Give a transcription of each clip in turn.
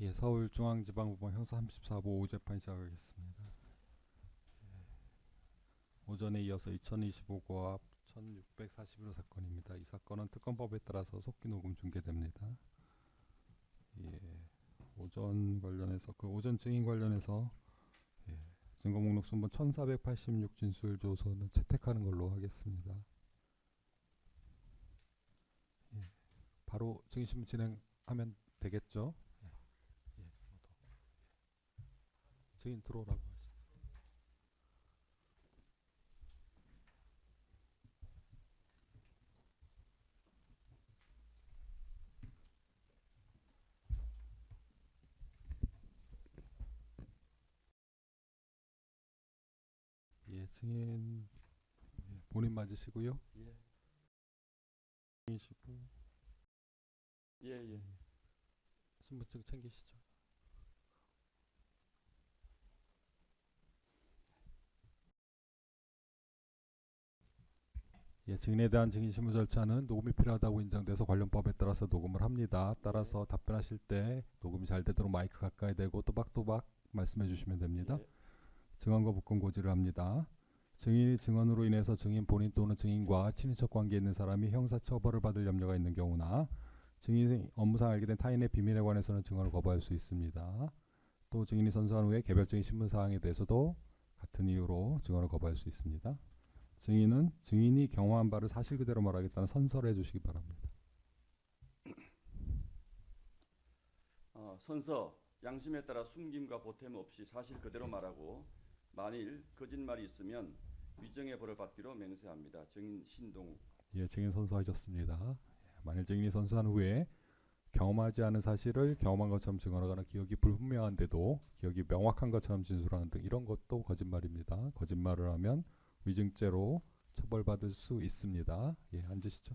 예, 서울중앙지방법원 형사 34부 오후재판 시작하겠습니다. 오전에 이어서 2025고압 1641호 사건입니다. 이 사건은 특검법에 따라서 속기 녹음 중계됩니다. 예, 오전 관련해서 오전 증인 관련해서 증거 목록 순번 1486 진술 조서는 채택하는 걸로 하겠습니다. 예, 바로 증인 신문 진행하면 되겠죠? 증인 들어오라고 하시죠. 예, 증인 본인 맞으시고요. 예. 증인이시고 예. 신분증 챙기시죠. 예, 증인에 대한 증인 신문 절차는 녹음이 필요하다고 인정돼서 관련 법에 따라서 녹음을 합니다. 따라서 답변하실 때 녹음이 잘 되도록 마이크 가까이 대고 또박또박 말씀해 주시면 됩니다. 예. 증언과 복권 고지를 합니다. 증인이 증언으로 인해서 증인 본인 또는 증인과 친인척 관계에 있는 사람이 형사처벌을 받을 염려가 있는 경우나 증인이 업무상 알게 된 타인의 비밀에 관해서는 증언을 거부할 수 있습니다. 또 증인이 선서한 후에 개별적인 신문사항에 대해서도 같은 이유로 증언을 거부할 수 있습니다. 증인은 증인이 경험한 바를 사실 그대로 말하겠다는 선서를 해주시기 바랍니다. 선서, 양심에 따라 숨김과 보탬 없이 사실 그대로 말하고 만일 거짓말이 있으면 위정의 벌을 받기로 맹세합니다. 증인 신동욱. 예, 증인 선서하셨습니다. 만일 증인이 선서한 후에 경험하지 않은 사실을 경험한 것처럼 증언하거나 기억이 불분명한데도 기억이 명확한 것처럼 진술하는 등 이런 것도 거짓말입니다. 거짓말을 하면 위증죄로 처벌받을 수 있습니다. 예, 앉으시죠.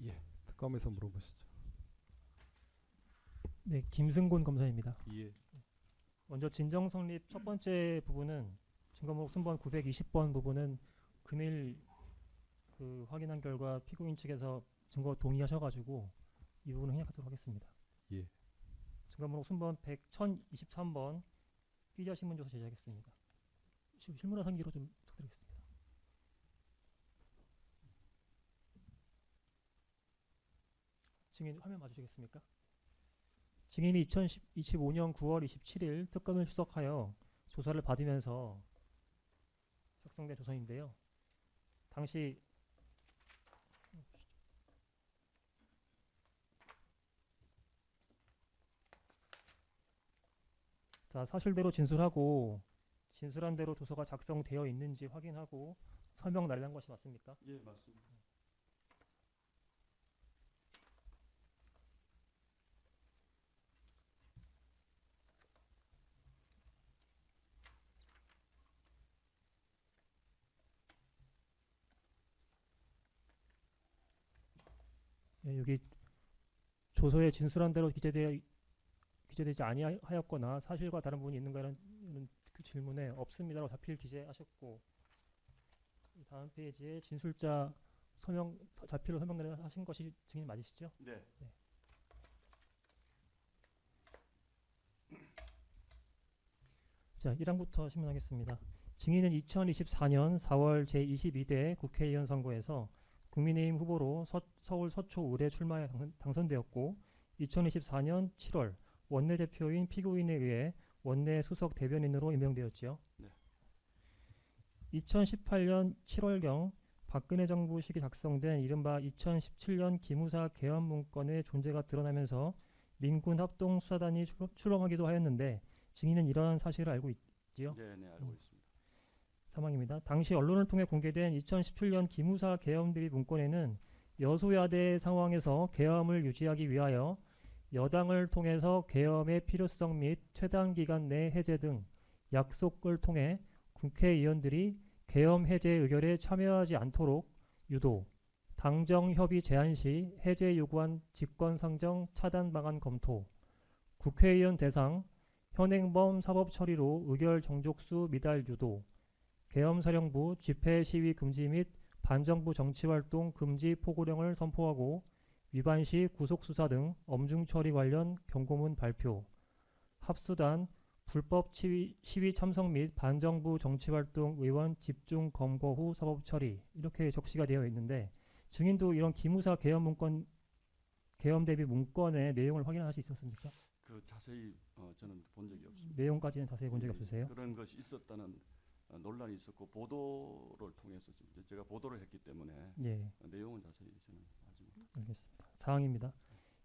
예, 특검에서 물어보시죠. 네, 김승곤 검사입니다. 예. 먼저 진정 성립 첫 번째 부분은 증거목록 순번 920번 부분은 금일 확인한 결과 피고인 측에서 증거 동의하셔가지고 이 부분은 행약하도록 하겠습니다. 예. 증거목록 순번 1023번 피의자 신문조서 제시하겠습니다. 실무라 상기로 좀 부탁드리겠습니다. 증인 화면 봐주시겠습니까? 증인이 2025년 9월 27일 특검을 출석하여 조사를 받으면서 작성된 조서인데요. 당시 사실대로 진술하고 진술한 대로 조서가 작성되어 있는지 확인하고 설명 날리는 것이 맞습니까? 예, 맞습니다. 예, 여기 조서에 진술한 대로 기재되지 아니하였거나 사실과 다른 부분이 있는가라는 그 질문에 없습니다라고 자필 기재하셨고, 다음 페이지에 진술자 자필로 설명을 하신 것이 증인 맞으시죠? 네. 네. 자, 1항부터 신문하겠습니다. 증인은 2024년 4월 제22대 국회의원 선거에서 국민의힘 후보로 서울 서초 을에 출마해 당선되었고 2024년 7월 원내대표인 피고인에 의해 원내 수석 대변인으로 임명되었지요. 네. 2018년 7월경 박근혜 정부 시기 작성된 이른바 2017년 기무사 개헌 문건의 존재가 드러나면서 민군 합동수사단이 출범하기도 하였는데 증인은 이러한 사실을 알고 있지요? 네, 알고 있습니다. 사망입니다. 당시 언론을 통해 공개된 2017년 기무사 계엄 대비 문건에는 여소야대 상황에서 계엄을 유지하기 위하여 여당을 통해서 계엄의 필요성 및 최단 기간 내 해제 등 약속을 통해 국회의원들이 계엄 해제 의결에 참여하지 않도록 유도, 당정 협의 제한 시 해제 요구안 직권 상정 차단 방안 검토, 국회의원 대상 현행범 사법 처리로 의결 정족수 미달 유도, 계엄사령부 집회 시위 금지 및 반정부 정치활동 금지 포고령을 선포하고 위반 시 구속 수사 등 엄중 처리 관련 경고문 발표, 합수단 불법 시위 참석 및 반정부 정치활동 의원 집중 검거 후 사법 처리 이렇게 적시가 되어 있는데 증인도 이런 기무사 계엄 대비 문건의 내용을 확인할 수 있었습니까? 그 자세히 저는 본 적이 없습니다. 내용까지는 자세히 본 적이 없으세요? 그런 것이 있었다는 논란이 있었고 보도를 통해서 이제 제가 보도를 했기 때문에 예, 내용은 자세히 저는 알지 못합니다. 알겠습니다. 사항입니다.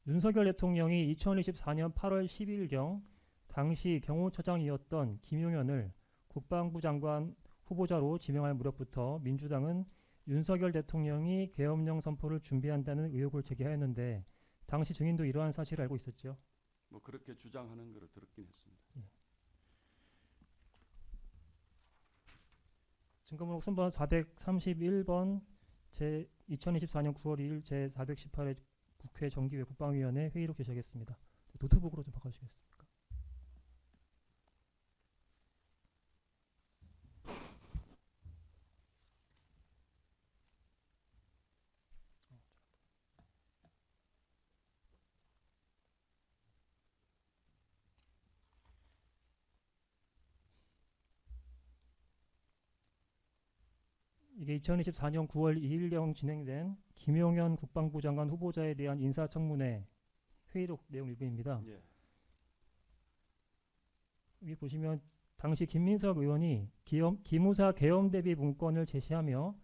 윤석열 대통령이 2024년 8월 10일경 당시 경호처장이었던 김용현을 국방부 장관 후보자로 지명할 무렵부터 민주당은 윤석열 대통령이 계엄령 선포를 준비한다는 의혹을 제기하였는데 당시 증인도 이러한 사실을 알고 있었죠. 뭐 그렇게 주장하는 것을 들었긴 했습니다. 증거번호 순번 431번 제 2024년 9월 2일 제 418회 국회 정기회 국방위원회 회의로 개시하겠습니다. 노트북으로 좀 바꿔주시겠습니까? 이게 2024년 9월 2일경 진행된 김용현 국방부 장관 후보자에 대한 인사청문회 회의록 내용 일부입니다. 예. 여기 보시면 당시 김민석 의원이 기무사 계엄 대비 문건을 제시하며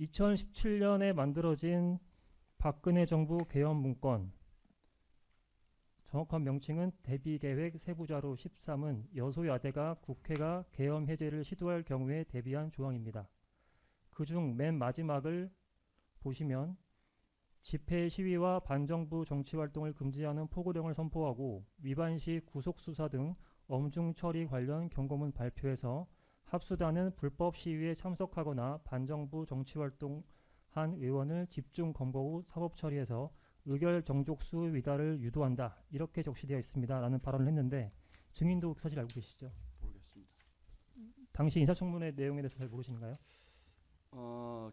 (2017년에) 만들어진 박근혜 정부 계엄 문건, 정확한 명칭은 대비계획 세부자료 13은 여소야대가 국회가 계엄 해제를 시도할 경우에 대비한 조항입니다. 그중 맨 마지막을 보시면 집회 시위와 반정부 정치활동을 금지하는 포고령을 선포하고 위반 시 구속수사 등 엄중 처리 관련 경고문 발표해서 합수단은 불법 시위에 참석하거나 반정부 정치활동한 의원을 집중 검거 후 사법 처리해서 의결 정족수 위달을 유도한다. 이렇게 적시되어 있습니다. 라는 발언을 했는데 증인도 그 사실 알고 계시죠? 모르겠습니다. 당시 인사청문회 내용에 대해서 잘 모르시는가요?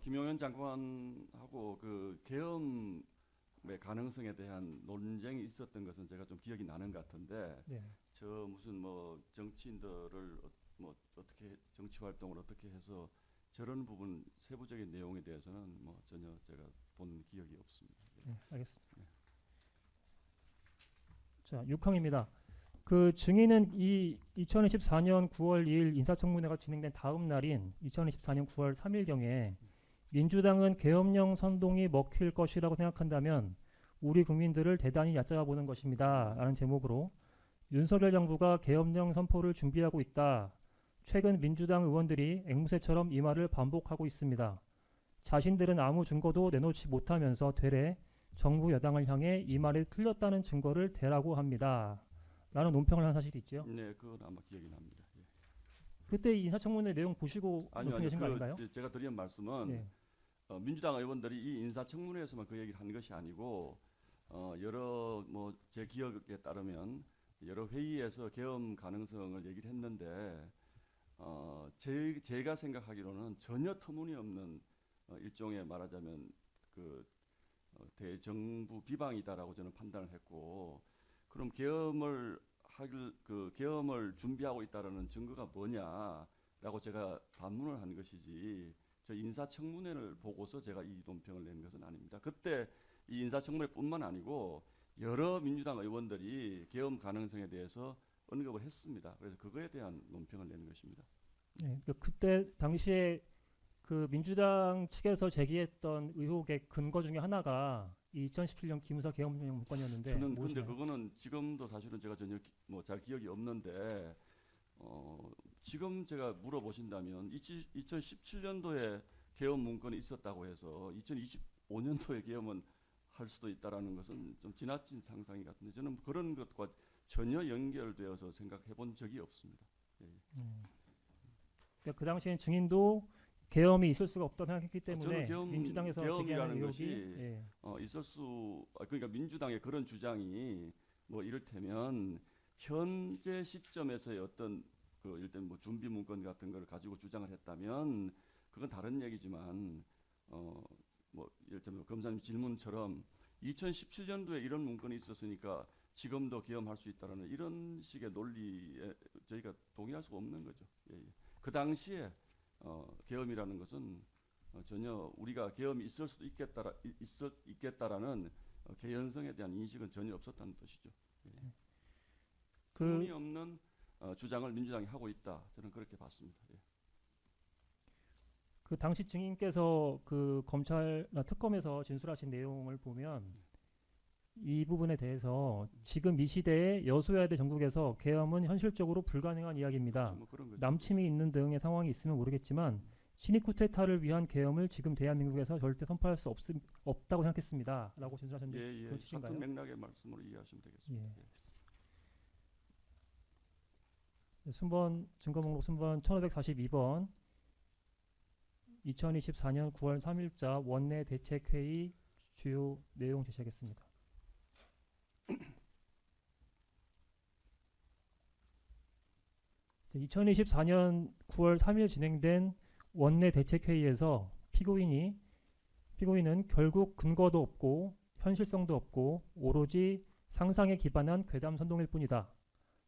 김용현 장관하고 그 계엄의 가능성에 대한 논쟁이 있었던 것은 제가 좀 기억이 나는 것 같은데 네. 저 무슨 뭐 정치인들을 뭐 어떻게 정치 활동을 어떻게 해서 저런 부분 세부적인 내용에 대해서는 뭐 전혀 제가 본 기억이 없습니다. 네, 알겠습니다. 자, 6항입니다. 그 증인은 이 2024년 9월 2일 인사청문회가 진행된 다음 날인 2024년 9월 3일경에 민주당은 계엄령 선동이 먹힐 것이라고 생각한다면 우리 국민들을 대단히 얕잡아 보는 것입니다. 라는 제목으로 윤석열 정부가 계엄령 선포를 준비하고 있다. 최근 민주당 의원들이 앵무새처럼 이 말을 반복하고 있습니다. 자신들은 아무 증거도 내놓지 못하면서 되레 정부 여당을 향해 이 말이 틀렸다는 증거를 대라고 합니다. 라는 논평을 한 사실이 있죠. 네, 그건 아마 기억이 납니다. 예. 그때 인사청문회 내용 보시고 아니요, 논평하신 거 아닌가요? 제가 드린 말씀은 네. 민주당 의원들이 이 인사청문회에서만 그 얘기를 한 것이 아니고 여러 뭐 제 기억에 따르면 여러 회의에서 계엄 가능성을 얘기를 했는데 제가 생각하기로는 전혀 터무니없는 일종의 말하자면 그 대정부 비방이다라고 저는 판단을 했고 그럼 계엄을 준비하고 있다라는 증거가 뭐냐라고 제가 반문을 한 것이지 저 인사청문회를 보고서 제가 이 논평을 낸 것은 아닙니다. 그때 이 인사청문회뿐만 아니고 여러 민주당 의원들이 계엄 가능성에 대해서 언급을 했습니다. 그래서 그거에 대한 논평을 낸 것입니다. 네, 그때 당시에 그 민주당 측에서 제기했던 의혹의 근거 중에 하나가 이 2017년 기무사 계엄령 문건이었는데 저는 근데 무엇이나요? 그거는 지금도 사실은 제가 전혀 뭐 잘 기억이 없는데 지금 제가 물어보신다면 2017년도에 계엄 문건이 있었다고 해서 2025년도에 계엄은 할 수도 있다라는 것은 좀 지나친 상상이 같은데 저는 그런 것과 전혀 연결되어서 생각해 본 적이 없습니다. 예. 그러니까 그 당시엔 증인도 계엄이 있을 수가 없다고 생각했기 때문에 저는 민주당에서 제기하는 계엄이라는 의혹이 것이 예. 그러니까 민주당의 그런 주장이 뭐 이를테면 현재 시점에서의 어떤 그 일단 뭐 준비 문건 같은 걸 가지고 주장을 했다면 그건 다른 얘기지만 뭐 이를테면 검사님 질문처럼 2017년도에 이런 문건이 있었으니까 지금도 계엄할 수 있다라는 이런 식의 논리에 저희가 동의할 수가 없는 거죠. 예, 예. 그 당시에 계엄이라는 것은 전혀 우리가 계엄이 있을 수도 있겠다라는 개연성에 대한 인식은 전혀 없었다는 뜻이죠. 예. 그 없는 주장을 민주당이 하고 있다. 저는 그렇게 봤습니다. 예. 그 당시 증인께서 그 검찰 특검에서 진술하신 내용을 보면 이 부분에 대해서 지금 이 시대에 여소야대 전국에서 계엄은 현실적으로 불가능한 이야기입니다. 뭐 그런 거죠. 남침이 있는 등의 상황이 있으면 모르겠지만 신익 쿠데타를 위한 계엄을 지금 대한민국에서 절대 선포할 수 없다고 생각했습니다. 라고 진술하셨는데 예, 예. 그건 뜻인가요? 같은 맥락의 말씀으로 이해하시면 되겠습니다. 예. 예. 순번 증거목록 순번 1542번 2024년 9월 3일자 원내 대책회의 주요 내용 제시하겠습니다. 2024년 9월 3일 진행된 원내 대책회의에서 피고인은 결국 근거도 없고 현실성도 없고 오로지 상상에 기반한 괴담 선동일 뿐이다.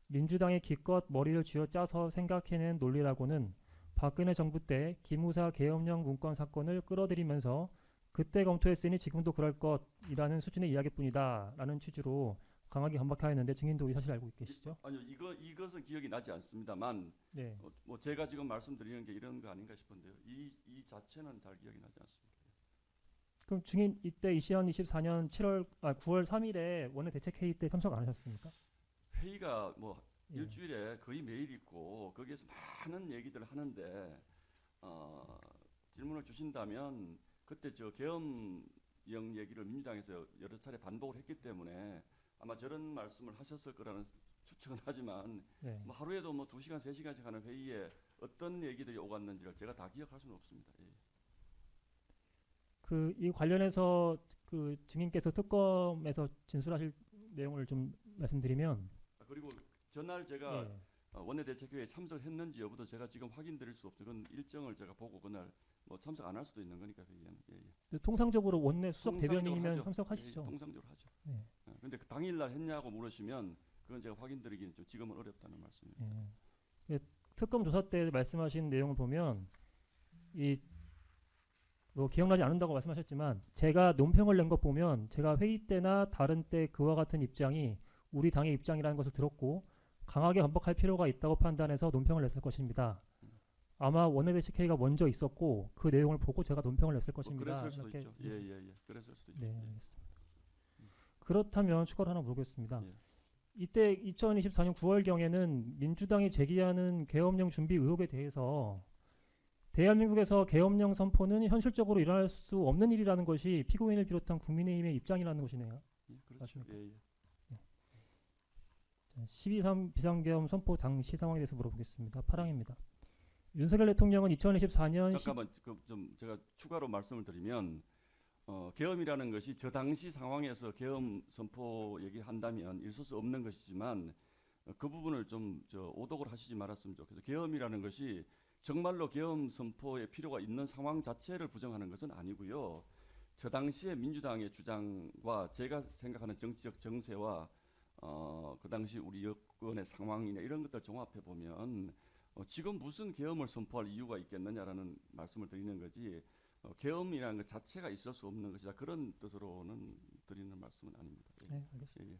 민주당이 기껏 머리를 쥐어짜서 생각해낸 논리라고는 박근혜 정부 때 기무사 계엄령 문건 사건을 끌어들이면서 그때 검토했으니 지금도 그럴 것이라는 수준의 이야기뿐이다. 라는 취지로 강하게 반박하였는데 증인도 이 사실 알고 계시죠? 아니요, 이것은 기억이 나지 않습니다만, 네. 뭐 제가 지금 말씀드리는 게 이런 거 아닌가 싶은데요. 이 자체는 잘 기억이 나지 않습니다. 그럼 증인 이때 2024년 9월 3일에 원내 대책회의 때 참석 안 하셨습니까? 회의가 뭐 예. 일주일에 거의 매일 있고 거기에서 많은 얘기들을 하는데 질문을 주신다면 그때 저 계엄령 얘기를 민주당에서 여러 차례 반복을 했기 때문에 아마 저런 말씀을 하셨을 거라는 추측은 하지만 네. 뭐 하루에도 뭐 2시간, 3시간씩 하는 회의에 어떤 얘기들이 오갔는지를 제가 다 기억할 수는 없습니다. 예. 이 관련해서 그 증인께서 특검에서 진술하실 내용을 좀 말씀드리면 그리고 전날 제가 예. 원내대책회의에 참석했는지 여부도 제가 지금 확인드릴 수 없어요. 그건 일정을 제가 보고 그날 뭐 참석 안 할 수도 있는 거니까 회의에는. 예, 예. 통상적으로 원내 수석 통상적으로 대변인이면 하죠. 참석하시죠? 예, 통상적으로 하죠. 네. 근데 그 당일날 했냐고 물으시면 그건 제가 확인드리기는 좀 지금은 어렵다는 말씀입니다. 예. 특검 조사 때 말씀하신 내용을 보면 뭐 기억나지 않는다고 말씀하셨지만 제가 논평을 낸 것 보면 제가 회의 때나 다른 때 그와 같은 입장이 우리 당의 입장이라는 것을 들었고 강하게 반박할 필요가 있다고 판단해서 논평을 냈을 것입니다. 아마 원내대책회의가 먼저 있었고 그 내용을 보고 제가 논평을 냈을 것입니다. 그랬을 수도 이렇게 있죠. 예. 그랬을 수도 있죠. 네, 예. 알겠습니다. 그렇다면 추가로 하나 물어보겠습니다. 예. 이때 2024년 9월경에는 민주당이 제기하는 계엄령 준비 의혹에 대해서 대한민국에서 계엄령 선포는 현실적으로 일어날 수 없는 일이라는 것이 피고인을 비롯한 국민의힘의 입장이라는 것이네요. 예, 그렇죠. 맞습니까? 예. 12.3 비상계엄 선포 당시 상황에 대해서 물어보겠습니다. 8항입니다. 윤석열 대통령은 2024년 잠깐만 좀 제가 추가로 말씀을 드리면 계엄이라는 것이 저 당시 상황에서 계엄 선포 얘기한다면 있을 수 없는 것이지만 그 부분을 좀 오독을 하시지 말았으면 좋겠어요. 계엄이라는 것이 정말로 계엄 선포의 필요가 있는 상황 자체를 부정하는 것은 아니고요. 저 당시의 민주당의 주장과 제가 생각하는 정치적 정세와 그 당시 우리 여권의 상황이나 이런 것들 종합해 보면 지금 무슨 계엄을 선포할 이유가 있겠느냐라는 말씀을 드리는 거지 계엄이라는 것 자체가 있을 수 없는 것이다. 그런 뜻으로는 드리는 말씀은 아닙니다. 예. 네, 알겠습니다. 예.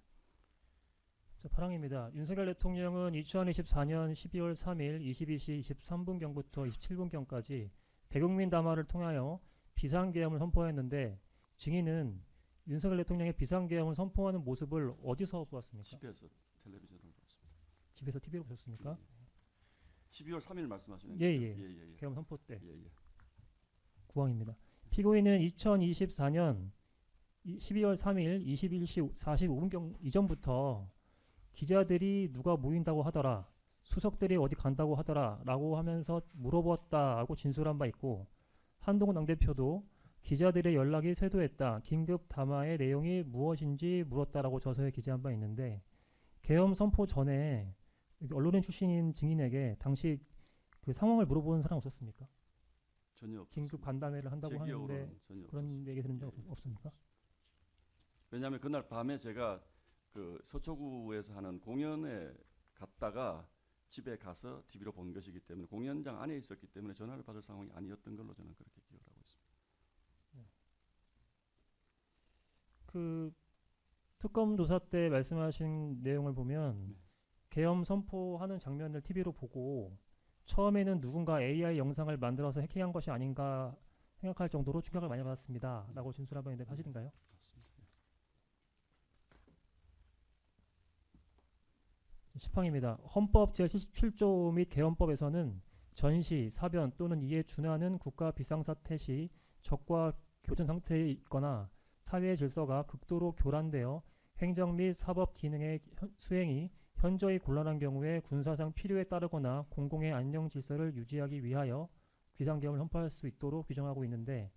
자, 8항입니다. 윤석열 대통령은 2024년 12월 3일 22시 23분경부터 27분경까지 대국민 담화를 통하여 비상계엄을 선포했는데 증인은 윤석열 대통령의 비상계엄을 선포하는 모습을 어디서 보았습니까? 집에서 텔레비전으로 봤습니다. 집에서 TV로 보셨습니까? 12월 3일 말씀하시는 예, 거죠? 예. 예. 계엄 선포 때. 예. 9항입니다. 피고인은 2024년 12월 3일 21시 45분경 이전부터 기자들이 누가 모인다고 하더라. 수석들이 어디 간다고 하더라라고 하면서 물어봤다고 진술한 바 있고, 한동훈 당대표도 기자들의 연락이 쇄도했다. 긴급 담화의 내용이 무엇인지 물었다라고 저서에 기재한 바 있는데, 계엄 선포 전에 언론인 출신인 증인에게 당시 그 상황을 물어보는 사람 없었습니까? 전혀 없습니다. 긴급 간담회를 한다고 제 하는데 기억으로는 전혀 그런 없었습니다. 얘기 들은 적 예, 예. 없습니까? 왜냐하면 그날 밤에 제가 그 서초구에서 하는 공연에 갔다가 집에 가서 TV로 본 것이기 때문에 공연장 안에 있었기 때문에 전화를 받을 상황이 아니었던 걸로 저는 그렇게 기억을 하고 있습니다. 그 특검 조사 때 말씀하신 내용을 보면 네. 계엄 선포하는 장면을 TV로 보고 처음에는 누군가 AI 영상을 만들어서 해킹한 것이 아닌가 생각할 정도로 충격을 많이 받았습니다라고 진술한 바 있는데 사실인가요? 맞습니다. 시팡입니다. 헌법 제77조 및 계엄법에서는 전시, 사변 또는 이에 준하는 국가 비상사태 시 적과 교전 상태에 있거나 사회 질서가 극도로 교란되어 행정 및 사법 기능의 수행이 현저히 곤란한 경우에 군사상 필요에 따르거나 공공의 안녕 질서를 유지하기 위하여 비상계엄을 선포할 수 있도록 규정하고 있는데,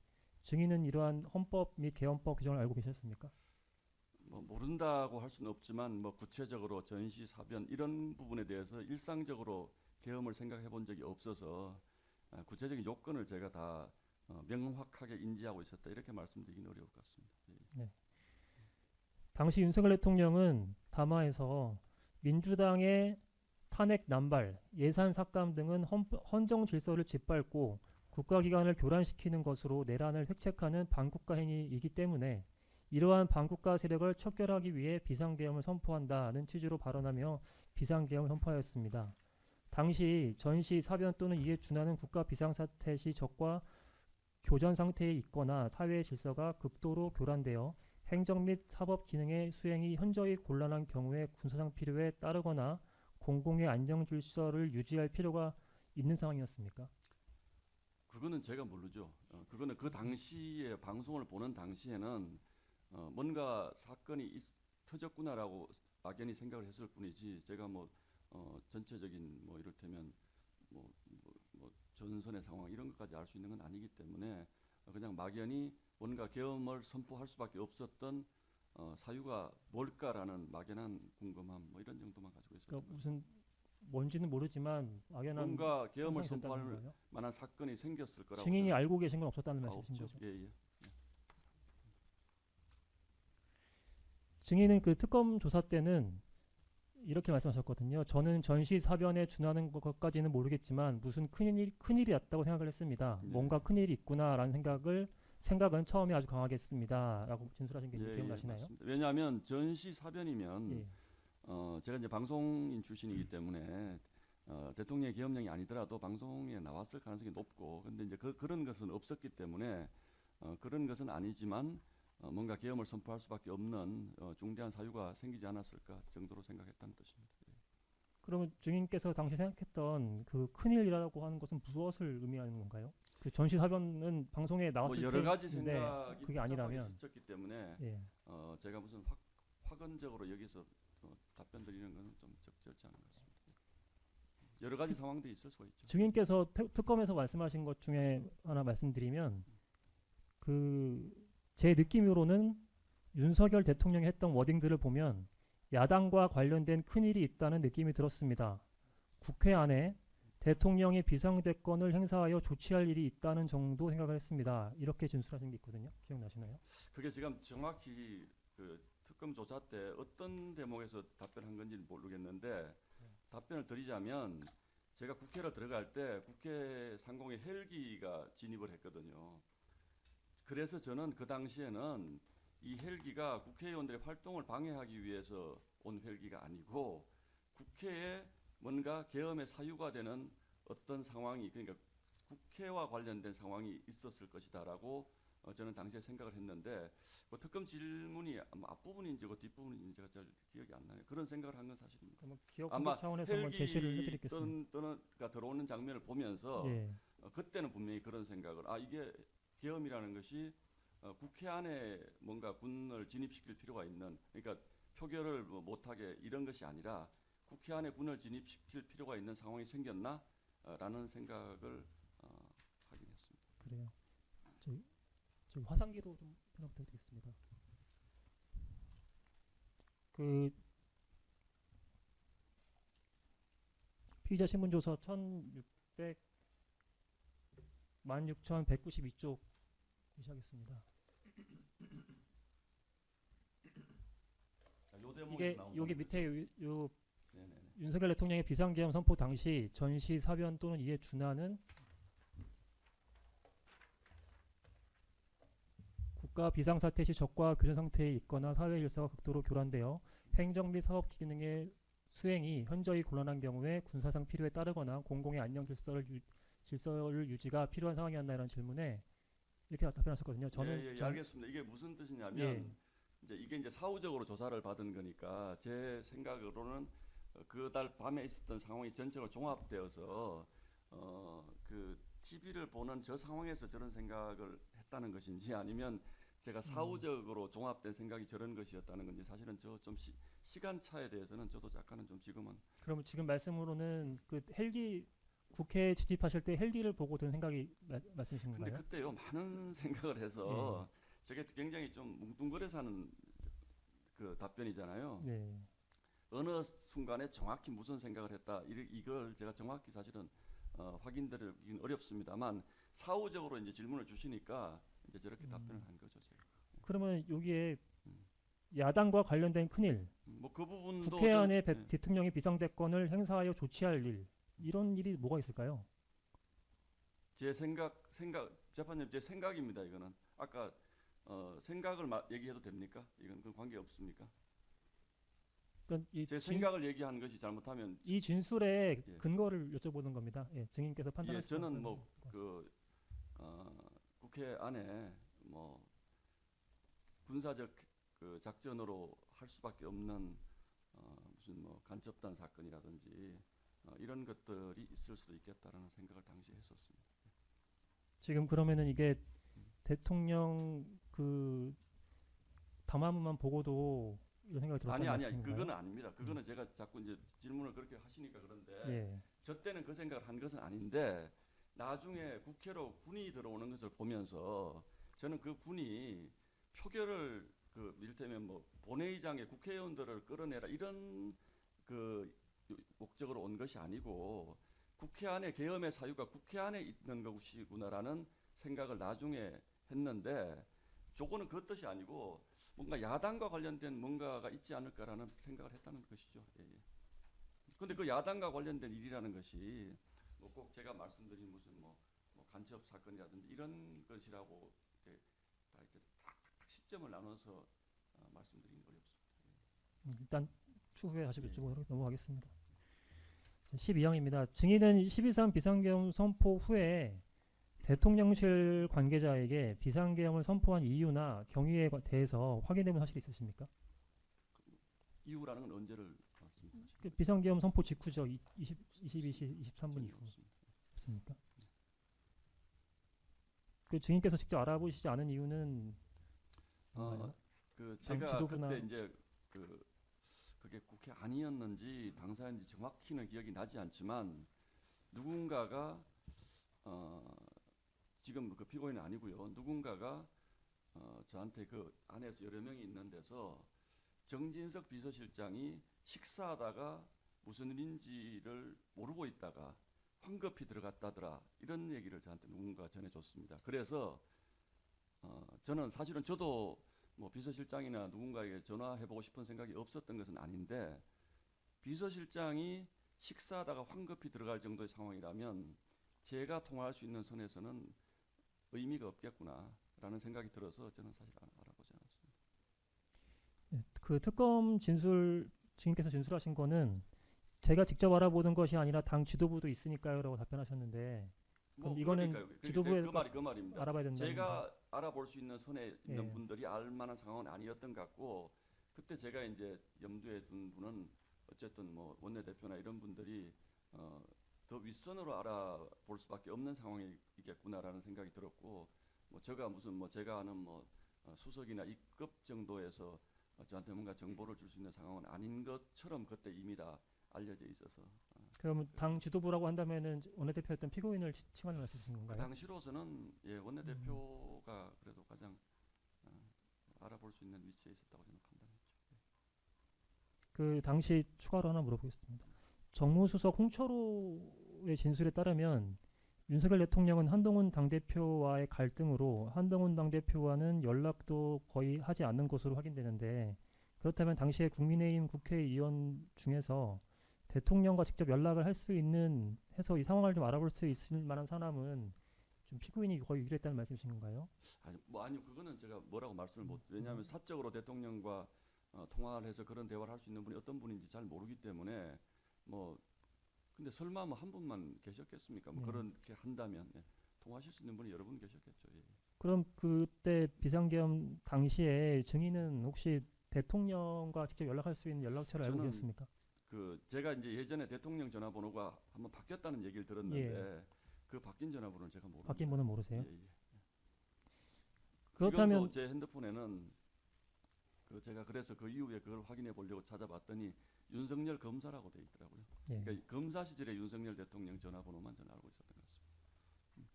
증인은 이러한 헌법 및 계엄법 규정을 알고 계셨습니까? 뭐 모른다고 할 수는 없지만 뭐 구체적으로 전시, 사변 이런 부분에 대해서 일상적으로 계엄을 생각해 본 적이 없어서 구체적인 요건을 제가 다 명확하게 인지하고 있었다 이렇게 말씀드리기는 어려울 것 같습니다. 예. 당시 윤석열 대통령은 담화에서 민주당의 탄핵 남발, 예산 삭감 등은 헌정 질서를 짓밟고 국가기관을 교란시키는 것으로 내란을 획책하는 반국가 행위이기 때문에 이러한 반국가 세력을 척결하기 위해 비상계엄을 선포한다는 취지로 발언하며 비상계엄을 선포하였습니다. 당시 전시, 사변 또는 이에 준하는 국가 비상사태 시 적과 교전 상태에 있거나 사회의 질서가 극도로 교란되어 행정 및 사법 기능의 수행이 현저히 곤란한 경우에 군사상 필요에 따르거나 공공의 안정 질서를 유지할 필요가 있는 상황이었습니까? 그거는 제가 모르죠. 그거는 그 당시에 방송을 보는 당시에는 뭔가 사건이 터졌구나라고 막연히 생각을 했을 뿐이지 제가 뭐 전체적인 뭐 이를테면 뭐 전선의 상황 이런 것까지 알 수 있는 건 아니기 때문에 그냥 막연히 뭔가 계엄을 선포할 수밖에 없었던 사유가 뭘까라는 막연한 궁금함 뭐 이런 정도만 가지고 있었던 그러니까 거죠. 무슨 뭔지는 모르지만 막연한 뭔가 계엄을 상상이 됐다는 선포할 거예요? 만한 사건이 생겼을 거라고 증인이 생각- 알고 계신 건 없었다는 말씀이신 없죠. 거죠? 예, 예. 증인은 그 특검 조사 때는 이렇게 말씀하셨거든요. 저는 전시 사변에 준하는 것까지는 모르겠지만 무슨 큰일이 났다고 생각을 했습니다. 네. 뭔가 큰일이 있구나라는 생각은 처음에 아주 강하게 했습니다라고 진술하신 게 기억나시나요? 맞습니다. 왜냐하면 전시 사변이면 예. 제가 이제 방송인 출신이기 때문에 대통령의 계엄령이 아니더라도 방송에 나왔을 가능성이 높고 근데 이제 그런 것은 없었기 때문에 그런 것은 아니지만 뭔가 계엄을 선포할 수밖에 없는 중대한 사유가 생기지 않았을까 정도로 생각했다는 뜻입니다. 예. 그러면 증인께서 당시 생각했던 그 큰일이라고 하는 것은 무엇을 의미하는 건가요? 그 전시 사변은 방송에 뭐 나왔을 여러 가지 때인데 생각이 그게 복잡하게 아니라면 스쳤기 때문에 예. 제가 무슨 확언적으로 여기서 답변 드리는 것은 좀 적절치 않은 것 같습니다. 여러 가지 상황들이 있을 수가 있죠. 증인께서 특검에서 말씀하신 것 중에 하나 말씀드리면 그 제 느낌으로는 윤석열 대통령이 했던 워딩들을 보면 야당과 관련된 큰일이 있다는 느낌이 들었습니다. 국회 안에 대통령이 비상대권을 행사하여 조치할 일이 있다는 정도 생각을 했습니다. 이렇게 진술하신 게 있거든요. 기억나시나요? 그게 지금 정확히 그 특검 조사 때 어떤 대목에서 답변한 건지는 모르겠는데 답변을 드리자면 제가 국회로 들어갈 때 국회 상공에 헬기가 진입을 했거든요. 그래서 저는 그 당시에는 이 헬기가 국회의원들의 활동을 방해하기 위해서 온 헬기가 아니고 국회에 뭔가 계엄의 사유가 되는 어떤 상황이 그러니까 국회와 관련된 상황이 있었을 것이다라고 저는 당시에 생각을 했는데 그 특검 질문이 아마 앞부분인지 그 뒷부분인지 제가 잘 기억이 안 나요. 그런 생각을 한 건 사실입니다. 그러면 기억 아마 공개 차원에서 한번 제시를 해드리겠습니다. 가 들어오는 장면을 보면서 예. 그때는 분명히 그런 생각을 이게 계엄이라는 것이 국회 안에 뭔가 군을 진입시킬 필요가 있는 그러니까 표결을 못하게 이런 것이 아니라 국회 안에 군을 진입시킬 필요가 있는 상황이 생겼나? 라는 생각을 하긴 했습니다. 그래요. 저희 화상기로 좀 설명 부탁드리겠습니다. 그 피의자 신문조서 1692쪽 시작했습니다. 요 대목이 이게 나온다는 여기 거죠. 밑에 요 네네네. 윤석열 대통령의 비상계엄 선포 당시 전시 사변 또는 이에 준하는 국가 비상사태 시 적과 교전 상태에 있거나 사회 일사가 극도로 교란되어 행정 및 사업 기능의 수행이 현저히 곤란한 경우에 군사상 필요에 따르거나 공공의 안녕 질서를 유지가 필요한 상황이었나라는 질문에 이렇게 답변하셨거든요. 저는 예, 알겠습니다. 이게 무슨 뜻이냐면 예. 이게 이제 사후적으로 조사를 받은 거니까 제 생각으로는 그달 밤에 있었던 상황이 전체로 종합되어서 그 TV를 보는 저 상황에서 저런 생각을 했다는 것인지 아니면 제가 사후적으로 종합된 생각이 저런 것이었다는 건지 사실은 저 좀 시간 차에 대해서는 저도 약간은 좀 지금은 그러면 지금 말씀으로는 그 헬기 국회에 진입하실 때 헬기를 보고 든 생각이 말씀이신 근데 건가요? 그때요 많은 생각을 해서 저게 굉장히 좀 뭉뚱그려서 하는 그 답변이잖아요. 네. 어느 순간에 정확히 무슨 생각을 했다 이걸 제가 정확히 사실은 확인드리긴 어렵습니다만 사후적으로 이제 질문을 주시니까 이제 저렇게 답변을 한 거죠 제가. 그러면 여기에 음. 야당과 관련된 큰일, 뭐 그 부분도 국회 안에 좀, 대통령이 비상대권을 행사하여 조치할 일, 이런 일이 뭐가 있을까요? 제 재판님 제 생각입니다. 이거는 아까 생각을 얘기해도 됩니까? 이건 그 관계 없습니까? 그러니까 제 생각을 얘기하는 것이 잘못하면 이 진술의 예. 근거를 여쭤보는 겁니다. 예, 증인께서 예, 판단하실 저는 것 국회 안에 뭐 군사적 그 작전으로 할 수밖에 없는 무슨 뭐 간첩단 사건이라든지 이런 것들이 있을 수도 있겠다라는 생각을 당시에 했었습니다. 지금 그러면은 이게 대통령 그 담화문만 보고도 이런 생각이 들었다는 아니 말씀인가요? 그거는 아닙니다. 그거는 제가 자꾸 이제 질문을 그렇게 하시니까 그런데 예. 저 때는 그 생각을 한 것은 아닌데 나중에 국회로 군이 들어오는 것을 보면서 저는 그 군이 표결을 그 이를테면 뭐 본회의장에 국회의원들을 끌어내라 이런 그 목적으로 온 것이 아니고 국회 안에 계엄의 사유가 국회 안에 있는 것이구나라는 생각을 나중에 했는데 저거는 그 뜻이 아니고 뭔가 야당과 관련된 뭔가가 있지 않을까라는 생각을 했다는 것이죠. 예, 예. 근데 그 야당과 관련된 일이라는 것이 뭐 꼭 제가 말씀드린 무슨 뭐 간첩 사건이라든지 이런 것이라고 이렇게 다 이렇게 탁탁탁 시점을 나눠서 말씀드리긴 어렵습니다. 일단 추후에 다시 예. 여쭤보도록 넘어가겠습니다. 12항입니다. 증인은 12.3 비상계엄 선포 후에 대통령실 관계자에게 비상계엄을 선포한 이유나 경위에 대해서 확인해본 사실이 있으십니까? 이유라는 건 언제를 말씀하시는 그 비상계엄 선포 직후죠. 22시 23분 이후 없습니다. 없습니까? 그 증인께서 직접 알아보시지 않은 이유는 뭔가요? 그 당 제가 지도부나- 그때 이제 그게 국회 아니었는지 당사였는지 정확히는 기억이 나지 않지만 누군가가 지금 그 피고인은 아니고요. 누군가가 저한테 그 안에서 여러 명이 있는 데서 정진석 비서실장이 식사하다가 무슨 일인지를 모르고 있다가 황급히 들어갔다더라 이런 얘기를 저한테 누군가 전해줬습니다. 그래서 저는 사실은 저도 뭐 비서실장이나 누군가에게 전화해보고 싶은 생각이 없었던 것은 아닌데 비서실장이 식사하다가 황급히 들어갈 정도의 상황이라면 제가 통화할 수 있는 선에서는 의미가 없겠구나라는 생각이 들어서 저는 사실 알아보지 않았습니다. 그 특검 증인께서 진술하신 거는 제가 직접 알아보는 것이 아니라 당 지도부도 있으니까요라고 답변하셨는데 뭐 이거는 그러니까요. 지도부에서 그 말입니다. 알아봐야 된다. 제가 알아볼 수 있는 선에 있는 예. 분들이 알 만한 상황은 아니었던 것 같고 그때 제가 이제 염두에 둔 분은 어쨌든 뭐 원내대표나 이런 분들이 더 윗선으로 알아볼 수밖에 없는 상황이겠구나라는 생각이 들었고 뭐 제가 무슨 뭐 제가 아는 뭐 수석이나 이급 정도에서 저한테 뭔가 정보를 줄 수 있는 상황은 아닌 것처럼 그때 이미 다 알려져 있어서 그럼 당 지도부라고 한다면은 원내대표였던 피고인을 칭하는 말씀이신 그 건가요? 당시로서는 예, 원내대표가 그래도 가장 알아볼 수 있는 위치에 있었다고 저는 판단했죠. 그 당시 추가로 하나 물어보겠습니다. 정무수석 홍철호의 진술에 따르면 윤석열 대통령은 한동훈 당대표와의 갈등으로 한동훈 당대표와는 연락도 거의 하지 않는 것으로 확인되는데, 그렇다면 당시에 국민의힘 국회의원 중에서 대통령과 직접 연락을 할 수 있는 해서 이 상황을 좀 알아볼 수 있을 만한 사람은 좀 피고인이 거의 유일했다는 말씀이신 건가요? 아니요, 그거는 제가 뭐라고 말씀을 못. 왜냐하면 사적으로 대통령과 통화를 해서 그런 대화를 할 수 있는 분이 어떤 분인지 잘 모르기 때문에 뭐 근데 설마 뭐 한 분만 계셨겠습니까? 뭐 네. 그렇게 한다면 예. 통화하실 수 있는 분이 여러 분 계셨겠죠. 예. 그럼 그때 비상계엄 당시에 증인은 혹시 대통령과 직접 연락할 수 있는 연락처를 알고 저는 계셨습니까? 그 제가 이제 예전에 대통령 전화번호가 한번 바뀌었다는 얘기를 들었는데 그 바뀐 전화번호는 제가 모릅니다. 바뀐 분은 모르세요? 예, 예. 그렇다면 지금도 제 핸드폰에는 그 제가 그래서 그 이후에 그걸 확인해 보려고 찾아봤더니 윤석열 검사라고 돼 있더라고요. 예. 그러니까 검사 시절에 윤석열 대통령 전화번호만 저는 알고 있었던 것 같습니다.